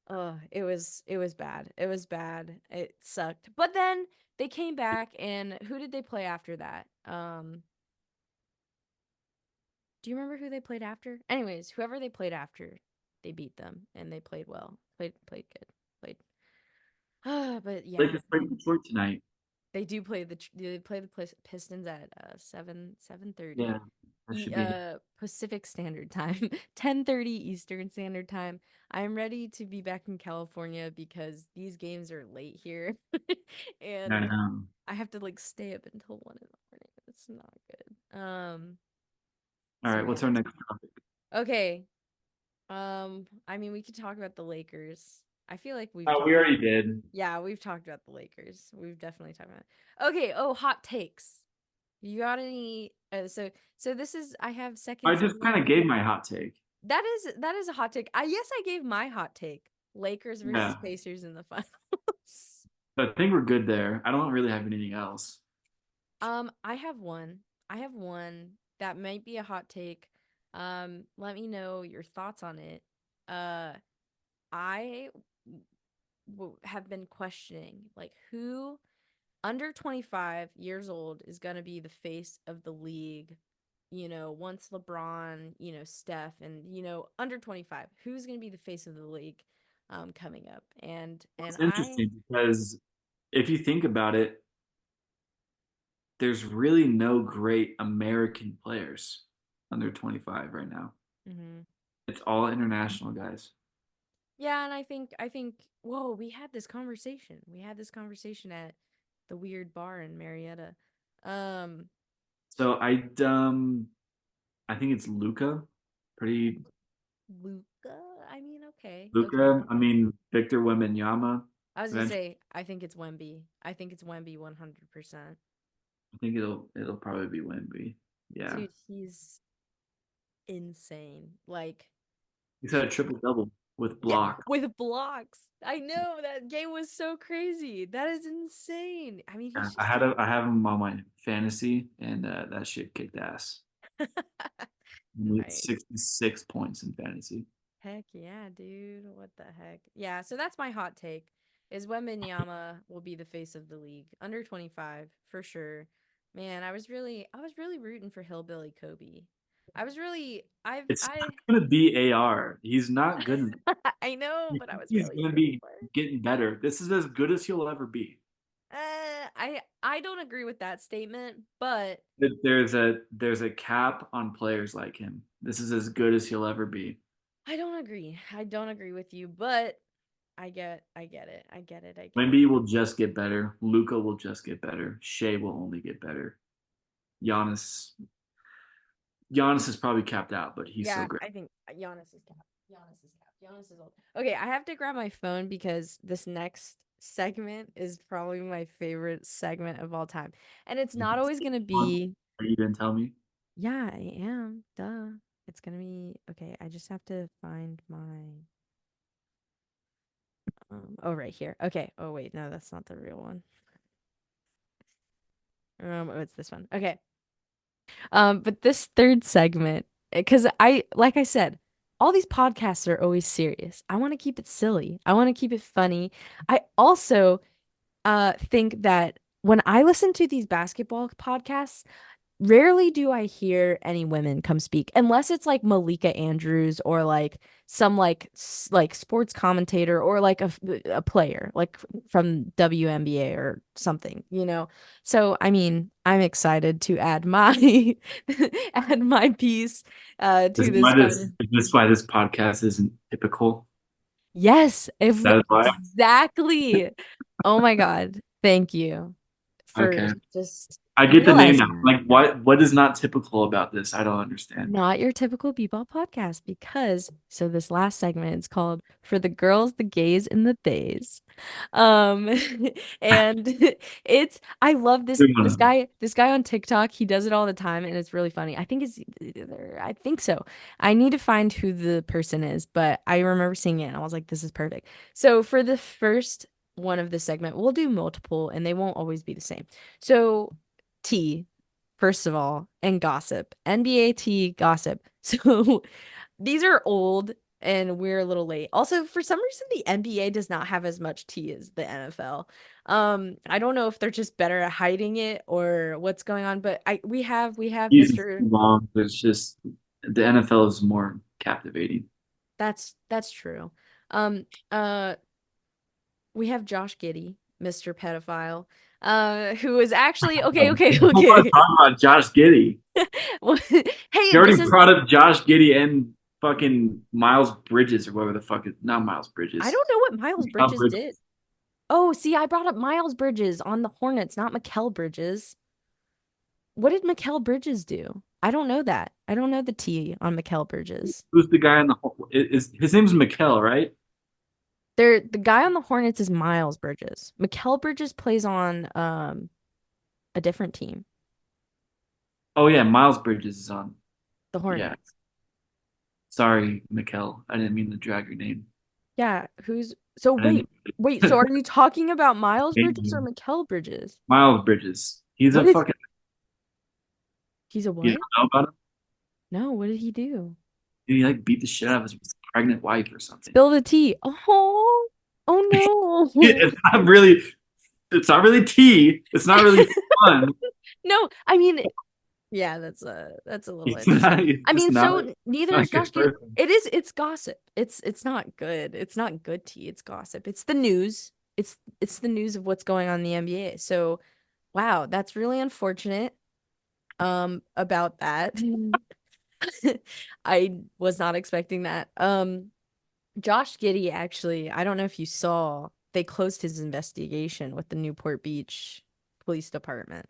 Speaker 1: Oh, it was bad. It was bad. It sucked. But then they came back, and who did they play after that? Do you remember who they played after? Anyways, whoever they played after, they beat them and they played well. Played good. Played. But yeah,
Speaker 2: Lakers played Detroit tonight.
Speaker 1: they do play they play the Pistons at 7:30
Speaker 2: Yeah, that should be.
Speaker 1: Pacific Standard Time, 10:30 Eastern Standard Time. I'm ready to be back in California because these games are late here,
Speaker 2: I
Speaker 1: and
Speaker 2: know.
Speaker 1: I have to like stay up until 1 in the morning. It's not good.
Speaker 2: All
Speaker 1: So
Speaker 2: right,
Speaker 1: yeah.
Speaker 2: what's our next topic?
Speaker 1: Okay. I mean, we could talk about the Lakers. I feel like we've
Speaker 2: Oh, we
Speaker 1: talked.
Speaker 2: already did.
Speaker 1: Yeah, we've talked about the Lakers. We've definitely talked about it. Okay. Oh, hot takes. You got any? So this is. I have
Speaker 2: I
Speaker 1: second
Speaker 2: just
Speaker 1: segment.
Speaker 2: kind of gave my hot take.
Speaker 1: That is a hot take. I Yes, I gave my hot take. Lakers versus
Speaker 2: Yeah,
Speaker 1: Pacers in the finals.
Speaker 2: but I think we're good there. I don't really have anything else.
Speaker 1: I have one. I have one that might be a hot take. Let me know your thoughts on it. Uh, I have been questioning like who under 25 years old is going to be the face of the league, once LeBron, Steph, and under 25, who's going to be the face of the league coming up. And
Speaker 2: It's
Speaker 1: I
Speaker 2: interesting because if you think about it, there's really no great American players under 25 right now.
Speaker 1: Mhm.
Speaker 2: It's all international guys.
Speaker 1: Yeah, and I think whoa, we had this conversation. We had this conversation at the weird bar in Marietta. Um
Speaker 2: So I think it's Luca. Pretty
Speaker 1: Luca, I mean, okay. Okay.
Speaker 2: Luca. I mean Victor Wembanyama.
Speaker 1: I was gonna
Speaker 2: Eventually,
Speaker 1: say, I think it's Wemby. I think it's Wemby 100%.
Speaker 2: I think it'll probably be Wemby. Yeah,
Speaker 1: Dude, he's insane. Like,
Speaker 2: he's had a triple double with
Speaker 1: yeah,
Speaker 2: block.
Speaker 1: with blocks. I know that game was so crazy. That is insane. I mean,
Speaker 2: Yeah,
Speaker 1: he's just
Speaker 2: I have him on my fantasy, and that shit kicked ass. With
Speaker 1: right.
Speaker 2: 66 points in fantasy.
Speaker 1: Heck yeah, dude. What the heck? Yeah, so that's my hot take is Wembanyama will be the face of the league. Under 25, for sure. Man, I was really rooting for Hillbilly Kobe. I was really
Speaker 2: It's
Speaker 1: I
Speaker 2: not gonna be AR. He's not good enough.
Speaker 1: I know,
Speaker 2: You
Speaker 1: but I
Speaker 2: think
Speaker 1: was
Speaker 2: he's
Speaker 1: really
Speaker 2: gonna
Speaker 1: rooting
Speaker 2: be
Speaker 1: for it.
Speaker 2: getting better. This is as good as he'll ever be.
Speaker 1: I don't agree with that statement, but
Speaker 2: There's a cap on players like him. This is as good as he'll ever be.
Speaker 1: I don't agree. I don't agree with you, but I get it. I get it. I get it.
Speaker 2: Wemby will just get better. Luca will just get better. Shea will only get better. Giannis Giannis is probably capped out, but he's still
Speaker 1: Yeah,
Speaker 2: great.
Speaker 1: I think Giannis is capped. Giannis is capped. Giannis is old. Okay, I have to grab my phone because this next segment is probably my favorite segment of all time. And it's not always going to be,
Speaker 2: You didn't tell me.
Speaker 1: yeah, I am. Duh. It's going to be, okay, I just have to find my oh, right here. Okay. Oh, wait, no, that's not the real one. Oh, it's this one. Okay. But this third segment, because like I said, all these podcasts are always serious. I want to keep it silly. I want to keep it funny. I also think that when I listen to these basketball podcasts, rarely do I hear any women come speak unless it's like Malika Andrews or like some like sports commentator or like a player like from WNBA or something. So I mean, I'm excited to add my add my piece
Speaker 2: This
Speaker 1: to
Speaker 2: is
Speaker 1: this
Speaker 2: why this
Speaker 1: conversation.
Speaker 2: is this why this podcast isn't typical.
Speaker 1: Yes, if
Speaker 2: That is why.
Speaker 1: exactly. Oh my God. Thank you.
Speaker 2: Okay.
Speaker 1: first. Just
Speaker 2: I
Speaker 1: I'm
Speaker 2: get the name now.
Speaker 1: realizing that.
Speaker 2: Like, what is not typical about this? I don't understand.
Speaker 1: Not your typical b-ball podcast because so this last segment is called For the Girls, the Gays, and the Theys. Um and it's I love this
Speaker 2: Good one.
Speaker 1: this guy on TikTok. He does it all the time and it's really funny. I think so. I need to find who the person is, but I remember seeing it and I was like, this is perfect. So for the first one of this segment, we'll do multiple and they won't always be the same. So T first of all, and gossip. NBA T gossip. So these are old and we're a little late. Also, for some reason, the NBA does not have as much tea as the NFL. I don't know if they're just better at hiding it or what's going on, but we have
Speaker 2: Season's
Speaker 1: Mr.
Speaker 2: too long. It's just the NFL is more captivating.
Speaker 1: That's true. Um, uh, we have Josh Giddey, Mr. Pedophile, who is actually okay, okay,
Speaker 2: I want to
Speaker 1: okay.
Speaker 2: talk about Josh Giddey.
Speaker 1: Hey,
Speaker 2: You already
Speaker 1: this is
Speaker 2: brought up Josh Giddey and fucking Miles Bridges or whatever the fuck is not Miles
Speaker 1: I
Speaker 2: Bridges.
Speaker 1: don't know what Miles
Speaker 2: Miles
Speaker 1: Bridges
Speaker 2: Bridges.
Speaker 1: did. Oh, see, I brought up Miles Bridges on the Hornets, not Mikal Bridges. What did Mikal Bridges do? I don't know that. I don't know the T on Mikal Bridges.
Speaker 2: Who's the guy in the is his name's Mikel, right?
Speaker 1: The guy on the Hornets is Miles Bridges. Mikal Bridges plays on a different team,
Speaker 2: Oh yeah, Miles Bridges is on.
Speaker 1: the
Speaker 2: Yeah.
Speaker 1: Hornets.
Speaker 2: Sorry, Mikel. I didn't mean to drag your name.
Speaker 1: Yeah, who's so
Speaker 2: I didn't
Speaker 1: wait, so are you talking about Miles
Speaker 2: hate
Speaker 1: Bridges or
Speaker 2: you.
Speaker 1: Mikal Bridges?
Speaker 2: Miles Bridges. He's
Speaker 1: What
Speaker 2: a
Speaker 1: is
Speaker 2: fucking
Speaker 1: he's a
Speaker 2: you
Speaker 1: what?
Speaker 2: don't know about him?
Speaker 1: No, what did he do?
Speaker 2: He like beat the shit out of his pregnant wife or something.
Speaker 1: Spill the tea. Oh, oh no.
Speaker 2: It's not really tea. It's not really fun.
Speaker 1: No, I mean, yeah, that's a little
Speaker 2: He's not
Speaker 1: interesting.
Speaker 2: he's
Speaker 1: I
Speaker 2: just
Speaker 1: mean,
Speaker 2: not,
Speaker 1: so neither
Speaker 2: not
Speaker 1: is
Speaker 2: a good
Speaker 1: Josh Gay.
Speaker 2: person.
Speaker 1: It's gossip. It's not good. It's not good tea. It's gossip. It's the news. It's the news of what's going on in the NBA. So, wow, that's really unfortunate about that. I was not expecting that. Josh Giddey actually, I don't know if you saw, they closed his investigation with the Newport Beach Police Department.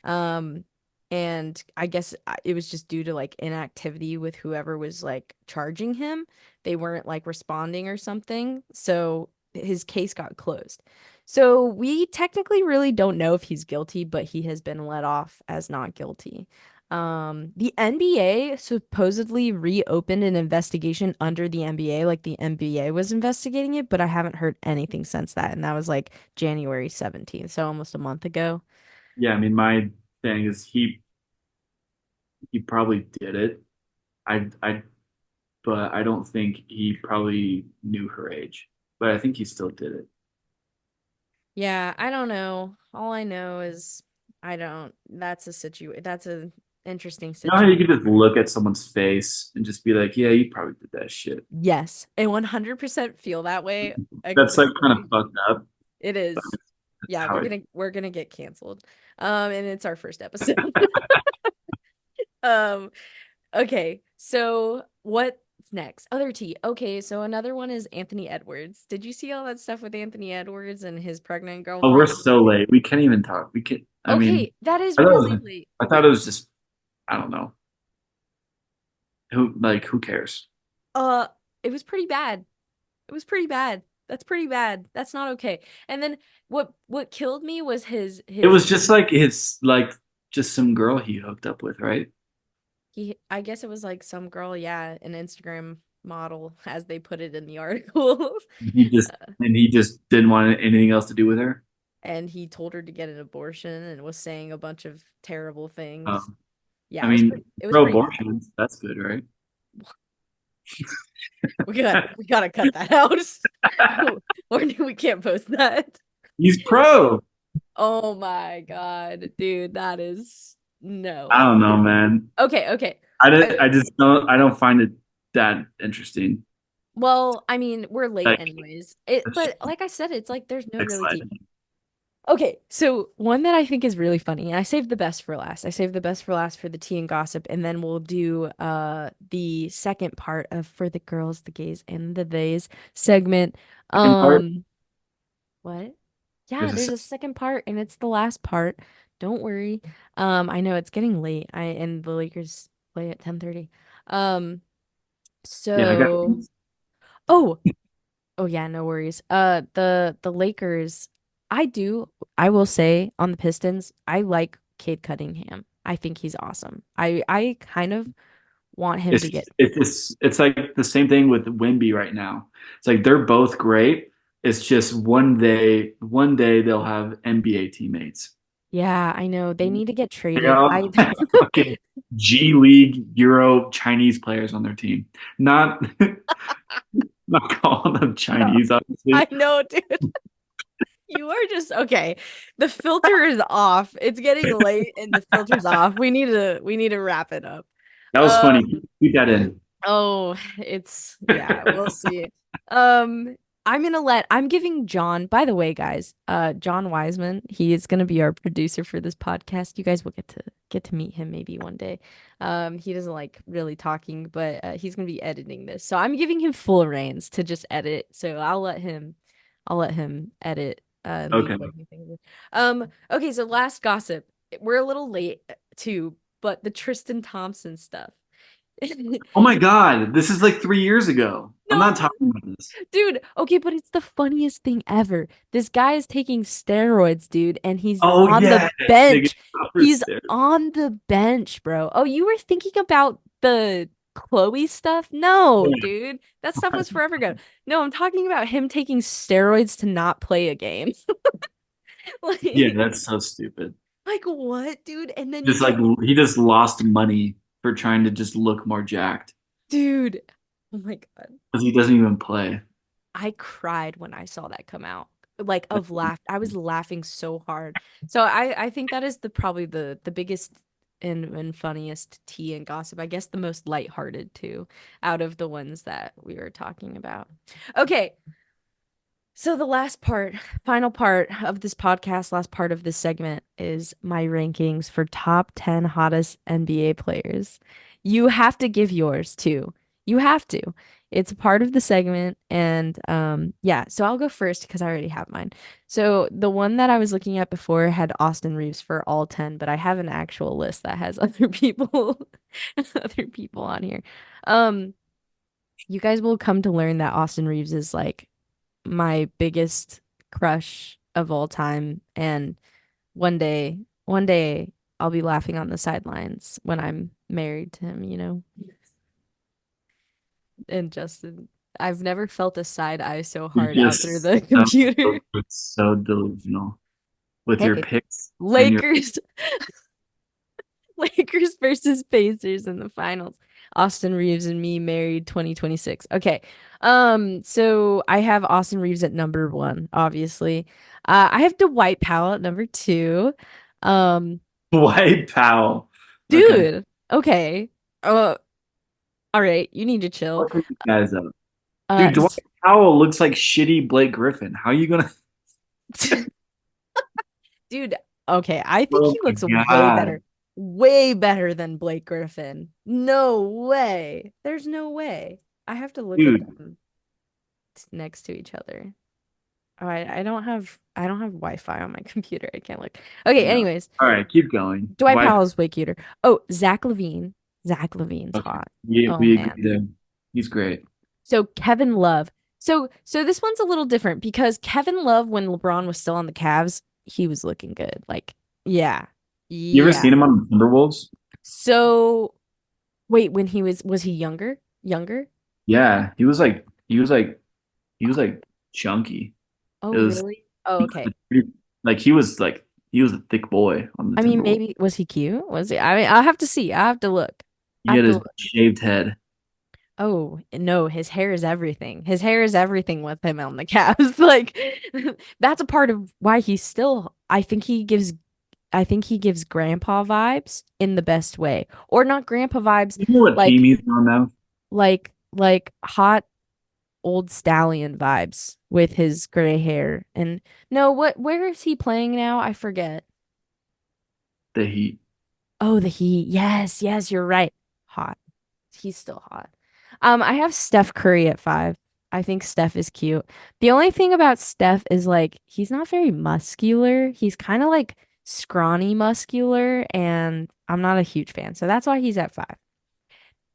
Speaker 1: Um, and I guess it was just due to like inactivity with whoever was like charging him. They weren't like responding or something. So his case got closed. So we technically really don't know if he's guilty, but he has been let off as not guilty. The NBA supposedly reopened an investigation under the NBA, like the NBA was investigating it, but I haven't heard anything since that. And that was like January 17th, so almost a month ago.
Speaker 2: Yeah, I mean my thing is he probably did it. I but I don't think he probably knew her age. But I think he still did it.
Speaker 1: Yeah, I don't know. All I know is I don't. That's a interesting
Speaker 2: You know how you
Speaker 1: situation.
Speaker 2: could just look at someone's face and just be like, yeah, you probably did that shit.
Speaker 1: Yes, I 100% feel that way.
Speaker 2: That's like kind of
Speaker 1: Exactly.
Speaker 2: fucked up.
Speaker 1: It
Speaker 2: But
Speaker 1: is.
Speaker 2: that's
Speaker 1: Yeah,
Speaker 2: how it
Speaker 1: we're gonna get canceled. And it's our first episode. Um, okay. So what's next? Other T. Okay, so another one is Anthony Edwards. Did you see all that stuff with Anthony Edwards and his pregnant
Speaker 2: Oh, we're
Speaker 1: girlfriend?
Speaker 2: so late. We can't even talk. We can't I mean
Speaker 1: Okay, that is
Speaker 2: I
Speaker 1: really
Speaker 2: thought
Speaker 1: late.
Speaker 2: I thought it was just I don't know. Who cares?
Speaker 1: Uh, it was pretty bad. It was pretty bad. That's pretty bad. That's not okay. And then what killed me was
Speaker 2: It
Speaker 1: his
Speaker 2: was just like it's like just some girl he hooked up with, right?
Speaker 1: he I guess it was like some girl, yeah, an Instagram model as they put it in the article.
Speaker 2: He just and he just didn't want anything else to do with her.
Speaker 1: And he told her to get an abortion and was saying a bunch of terrible things.
Speaker 2: Um, I
Speaker 1: Yeah,
Speaker 2: mean,
Speaker 1: it was
Speaker 2: pro
Speaker 1: pretty bad.
Speaker 2: abortions, that's good, right?
Speaker 1: We gotta cut that out. Or we can't post that.
Speaker 2: He's pro.
Speaker 1: Oh my God, dude, that is
Speaker 2: I
Speaker 1: no.
Speaker 2: don't know, man.
Speaker 1: Okay, okay.
Speaker 2: I just don't I don't find it that interesting.
Speaker 1: Well, I mean, we're late
Speaker 2: Like
Speaker 1: anyways.
Speaker 2: that's just
Speaker 1: But like I said, it's like there's no really tea.
Speaker 2: exciting.
Speaker 1: Okay, so one that I think is really funny, and I saved the best for last. I saved the best for last for the tea and gossip, and then we'll do the second part of for the girls, the gays, and the theys segment.
Speaker 2: Second part,
Speaker 1: What? Yeah,
Speaker 2: There's a
Speaker 1: there's a second part and it's the last part. Don't worry. I know it's getting late. And the Lakers play at 10:30. Um,
Speaker 2: yeah. I got
Speaker 1: so oh, oh yeah, no worries. The Lakers, I do, I will say on the Pistons, I like Cade Cunningham. I think he's awesome. I kind of want him to get.
Speaker 2: it's like the same thing with Wimby right now. It's like they're both great. It's just one day they'll have NBA teammates.
Speaker 1: Yeah, I know. They need to get
Speaker 2: They
Speaker 1: traded.
Speaker 2: all
Speaker 1: I
Speaker 2: have fucking G League Euro Chinese players on their team. Not not calling them Chinese,
Speaker 1: I
Speaker 2: obviously.
Speaker 1: know, dude. You are just okay. The filter is off. It's getting late and the filter's off. We need to wrap it up.
Speaker 2: That was
Speaker 1: Um,
Speaker 2: funny. Keep that in.
Speaker 1: Oh, yeah, we'll see. I'm giving John, by the way, guys, John Wiseman, he is gonna be our producer for this podcast. You guys will get to meet him maybe one day. He doesn't like really talking, but he's gonna be editing this. So I'm giving him full reins to just edit. So I'll let him edit and leave
Speaker 2: Okay.
Speaker 1: what he thinks. Okay, so last gossip. We're a little late too, but the Tristan Thompson stuff.
Speaker 2: Oh my God, this is like 3 years ago. I'm not
Speaker 1: No,
Speaker 2: talking about this.
Speaker 1: dude. Okay, but it's the funniest thing ever. This guy is taking steroids, dude, and he's
Speaker 2: Oh
Speaker 1: on the
Speaker 2: yeah, taking
Speaker 1: bench.
Speaker 2: upper
Speaker 1: He's
Speaker 2: stairs.
Speaker 1: on the bench, bro. Oh, you were thinking about the Chloe stuff? No,
Speaker 2: Yeah.
Speaker 1: dude. That stuff was forever ago. No, I'm talking about him taking steroids to not play a game.
Speaker 2: Yeah,
Speaker 1: Like,
Speaker 2: that's so stupid.
Speaker 1: like what, dude? And then you
Speaker 2: Just like
Speaker 1: get,
Speaker 2: he just lost money for trying to just look more jacked
Speaker 1: dude. Oh my God.
Speaker 2: because he doesn't even play.
Speaker 1: I cried when I saw that come out. Like of laugh. I was laughing so hard. So I think that is probably the biggest and funniest tea and gossip. I guess the most lighthearted too, out of the ones that we were talking about. Okay, so the last part, final part of this podcast, last part of this segment is my rankings for top 10 hottest NBA players. You have to give yours too. You have to. It's a part of the segment and yeah, so I'll go first because I already have mine. So the one that I was looking at before had Austin Reeves for all 10, but I have an actual list that has other people other people on here. Um you guys will come to learn that Austin Reeves is like my biggest crush of all time. And one day I'll be laughing on the sidelines when I'm married to him. And Justin, I've never felt a side eye so hard
Speaker 2: You're
Speaker 1: out through
Speaker 2: just
Speaker 1: the computer.
Speaker 2: so delusional with your
Speaker 1: Hey,
Speaker 2: picks and your.
Speaker 1: Lakers, Lakers versus Pacers in the finals. Austin Reeves and me married 2026. Okay. So I have Austin Reeves at number one, obviously. I have Dwight Powell at number two. Um,
Speaker 2: Dwight Powell. Okay.
Speaker 1: dude, okay. Uh, all right, you need to chill.
Speaker 2: Look these guys up.
Speaker 1: Uh,
Speaker 2: Dude, Dwight Powell looks like shitty Blake Griffin. How are you gonna?
Speaker 1: dude, okay. I think
Speaker 2: Oh
Speaker 1: he
Speaker 2: my
Speaker 1: looks
Speaker 2: God.
Speaker 1: way better than Blake Griffin. No way. There's no way. I have to look at
Speaker 2: Dude,
Speaker 1: them next to each other. Oh, I don't have Wi-Fi on my computer. I can't look. Okay,
Speaker 2: no.
Speaker 1: anyways,
Speaker 2: All right, keep going.
Speaker 1: Dwight
Speaker 2: Dwight.
Speaker 1: Powell is way cuter. Oh, Zach LaVine. Zach LaVine's
Speaker 2: Okay.
Speaker 1: hot.
Speaker 2: We
Speaker 1: Oh
Speaker 2: we agree
Speaker 1: man.
Speaker 2: there. He's great.
Speaker 1: So Kevin Love. So this one's a little different because Kevin Love, when LeBron was still on the Cavs, he was looking good. Like, yeah.
Speaker 2: You ever
Speaker 1: Yeah.
Speaker 2: seen him on the Timberwolves?
Speaker 1: So wait, when was he younger? Younger?
Speaker 2: Yeah, he was like chunky.
Speaker 1: Oh,
Speaker 2: It was
Speaker 1: really? Oh, okay.
Speaker 2: he was a thick boy on the
Speaker 1: I mean,
Speaker 2: Timberwolves.
Speaker 1: maybe was he cute? Was he? I mean, I'll have to see. I have to look. I
Speaker 2: He
Speaker 1: have
Speaker 2: had
Speaker 1: to
Speaker 2: his
Speaker 1: look.
Speaker 2: shaved head.
Speaker 1: Oh, no, his hair is everything. His hair is everything with him on the Cavs. Like that's a part of why he's still I think he gives grandpa vibes in the best way. Or not grandpa vibes,
Speaker 2: You know what team
Speaker 1: like
Speaker 2: he's on now?
Speaker 1: hot old stallion vibes with his gray hair. And no, where is he playing now? I forget.
Speaker 2: The Heat.
Speaker 1: Oh, the Heat. Yes, yes, you're right. Hot. He's still hot. I have Steph Curry at five. I think Steph is cute. The only thing about Steph is like he's not very muscular. He's kind of like scrawny muscular, and I'm not a huge fan. So that's why he's at 5.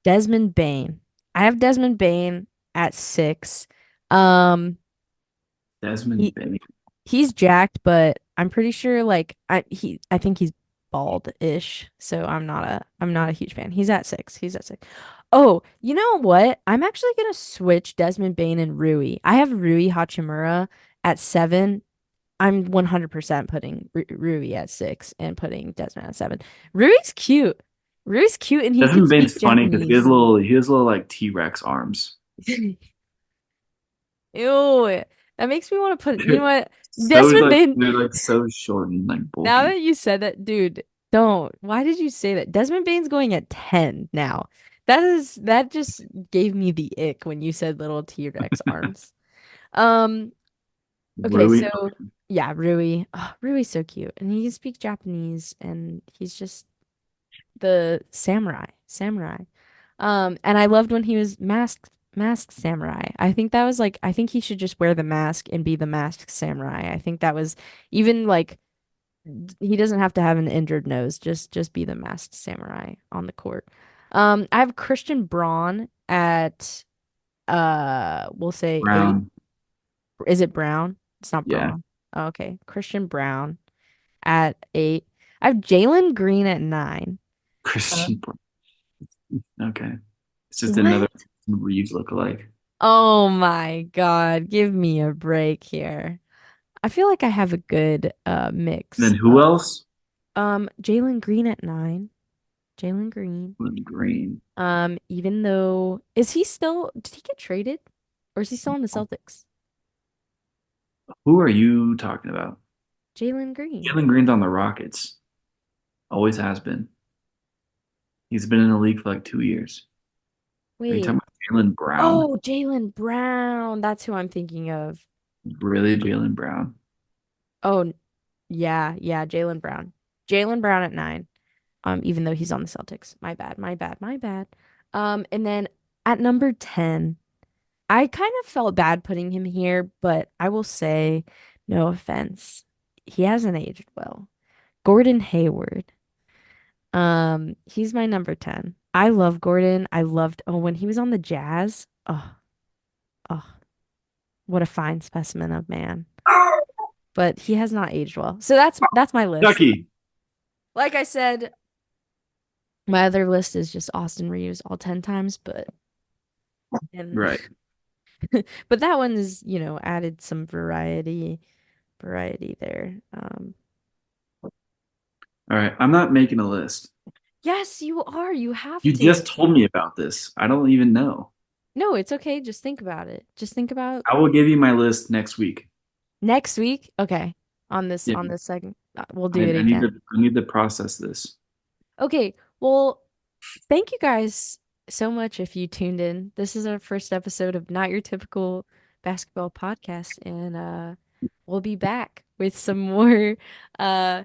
Speaker 1: Desmond Bain. I have Desmond Bain at 6. Um,
Speaker 2: Desmond
Speaker 1: he
Speaker 2: Bain.
Speaker 1: he's jacked, but I'm pretty sure like I think he's bald-ish. So I'm not a huge fan. He's at 6. He's at 6. Oh, you know what? I'm actually gonna switch Desmond Bain and Rui. I have Rui Hachimura at 7. I'm 100% putting Rui at 6 and putting Desmond at 7. Rui's cute. Rui's cute and he can
Speaker 2: Desmond
Speaker 1: speak
Speaker 2: Bain's funny because
Speaker 1: Japanese.
Speaker 2: he has little like T-Rex arms.
Speaker 1: Ew. That makes me want to put, you know what?
Speaker 2: So
Speaker 1: Desmond
Speaker 2: like
Speaker 1: Bain,
Speaker 2: they're like so short and like
Speaker 1: now
Speaker 2: bulky.
Speaker 1: that you said that, dude, don't. Why did you say that? Desmond Bain's going at 10 now. That just gave me the ick when you said little T-Rex arms. Um, okay,
Speaker 2: Rui.
Speaker 1: so yeah, Rui. Oh, Rui's so cute. And he can speak Japanese and he's just the samurai. And I loved when he was masked samurai. I think that was like I think he should just wear the mask and be the masked samurai. I think that was even like he doesn't have to have an injured nose. Just be the masked samurai on the court. I have Christian Braun at we'll say 8.
Speaker 2: Brown.
Speaker 1: Is it Brown? It's not
Speaker 2: Yeah.
Speaker 1: Braun. Oh, okay. Christian Brown at 8. I have Jalen Green at 9. Uh,
Speaker 2: Christian. Okay. It's just another
Speaker 1: what?
Speaker 2: Reeves lookalike.
Speaker 1: Oh my God, give me a break here. I feel like I have a good
Speaker 2: And
Speaker 1: mix
Speaker 2: then who
Speaker 1: of
Speaker 2: else?
Speaker 1: Jalen Green at 9. Jalen Green.
Speaker 2: Green.
Speaker 1: Even though did he get traded? Or is he still on the Celtics?
Speaker 2: Who are you talking about?
Speaker 1: Jalen Green.
Speaker 2: Jalen Green's on the Rockets. Always has been. He's been in the league for like 2 years. Are you talking
Speaker 1: Wait.
Speaker 2: about Jalen Brown?
Speaker 1: Oh, Jalen Brown. That's who I'm thinking of.
Speaker 2: Really, Jalen Brown?
Speaker 1: Oh, yeah, Jalen Brown. Jalen Brown at 9. Even though he's on the Celtics. My bad, my bad, my bad. And then at number 10, I kind of felt bad putting him here, but I will say, no offense, he hasn't aged well. Gordon Hayward. He's my number 10. I love Gordon. I loved when he was on the Jazz. Oh, what a fine specimen of man. But he has not aged well. So that's my list.
Speaker 2: Ducky.
Speaker 1: Like I said, my other list is just Austin Reeves all 10 times, and
Speaker 2: Right.
Speaker 1: but that one is, added some variety there.
Speaker 2: All right. I'm not making a list.
Speaker 1: Yes, you are. You have
Speaker 2: You
Speaker 1: to.
Speaker 2: just told me about this. I don't even know.
Speaker 1: No, it's okay. Just think about it. Just think about
Speaker 2: I will give you my list next week.
Speaker 1: next week. Okay. On this
Speaker 2: Yeah.
Speaker 1: on this segment, we'll do
Speaker 2: I,
Speaker 1: it
Speaker 2: I need to
Speaker 1: again.
Speaker 2: I need to process this.
Speaker 1: Okay. Well, thank you guys so much if you tuned in. This is our first episode of Not Your Typical Basketball Podcast, and we'll be back with some more uh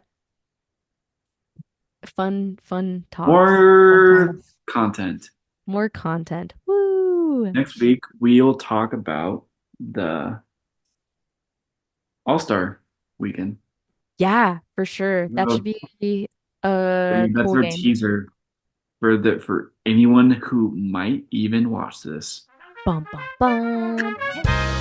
Speaker 1: fun talks. Fun
Speaker 2: More
Speaker 1: talks.
Speaker 2: content.
Speaker 1: More content. Woo!
Speaker 2: Next week we'll talk about the All-Star weekend.
Speaker 1: Yeah, for sure. That should
Speaker 2: Well,
Speaker 1: be a
Speaker 2: that's
Speaker 1: cool
Speaker 2: our
Speaker 1: game.
Speaker 2: teaser for anyone who might even watch this.
Speaker 1: Bum bum bum. Hey.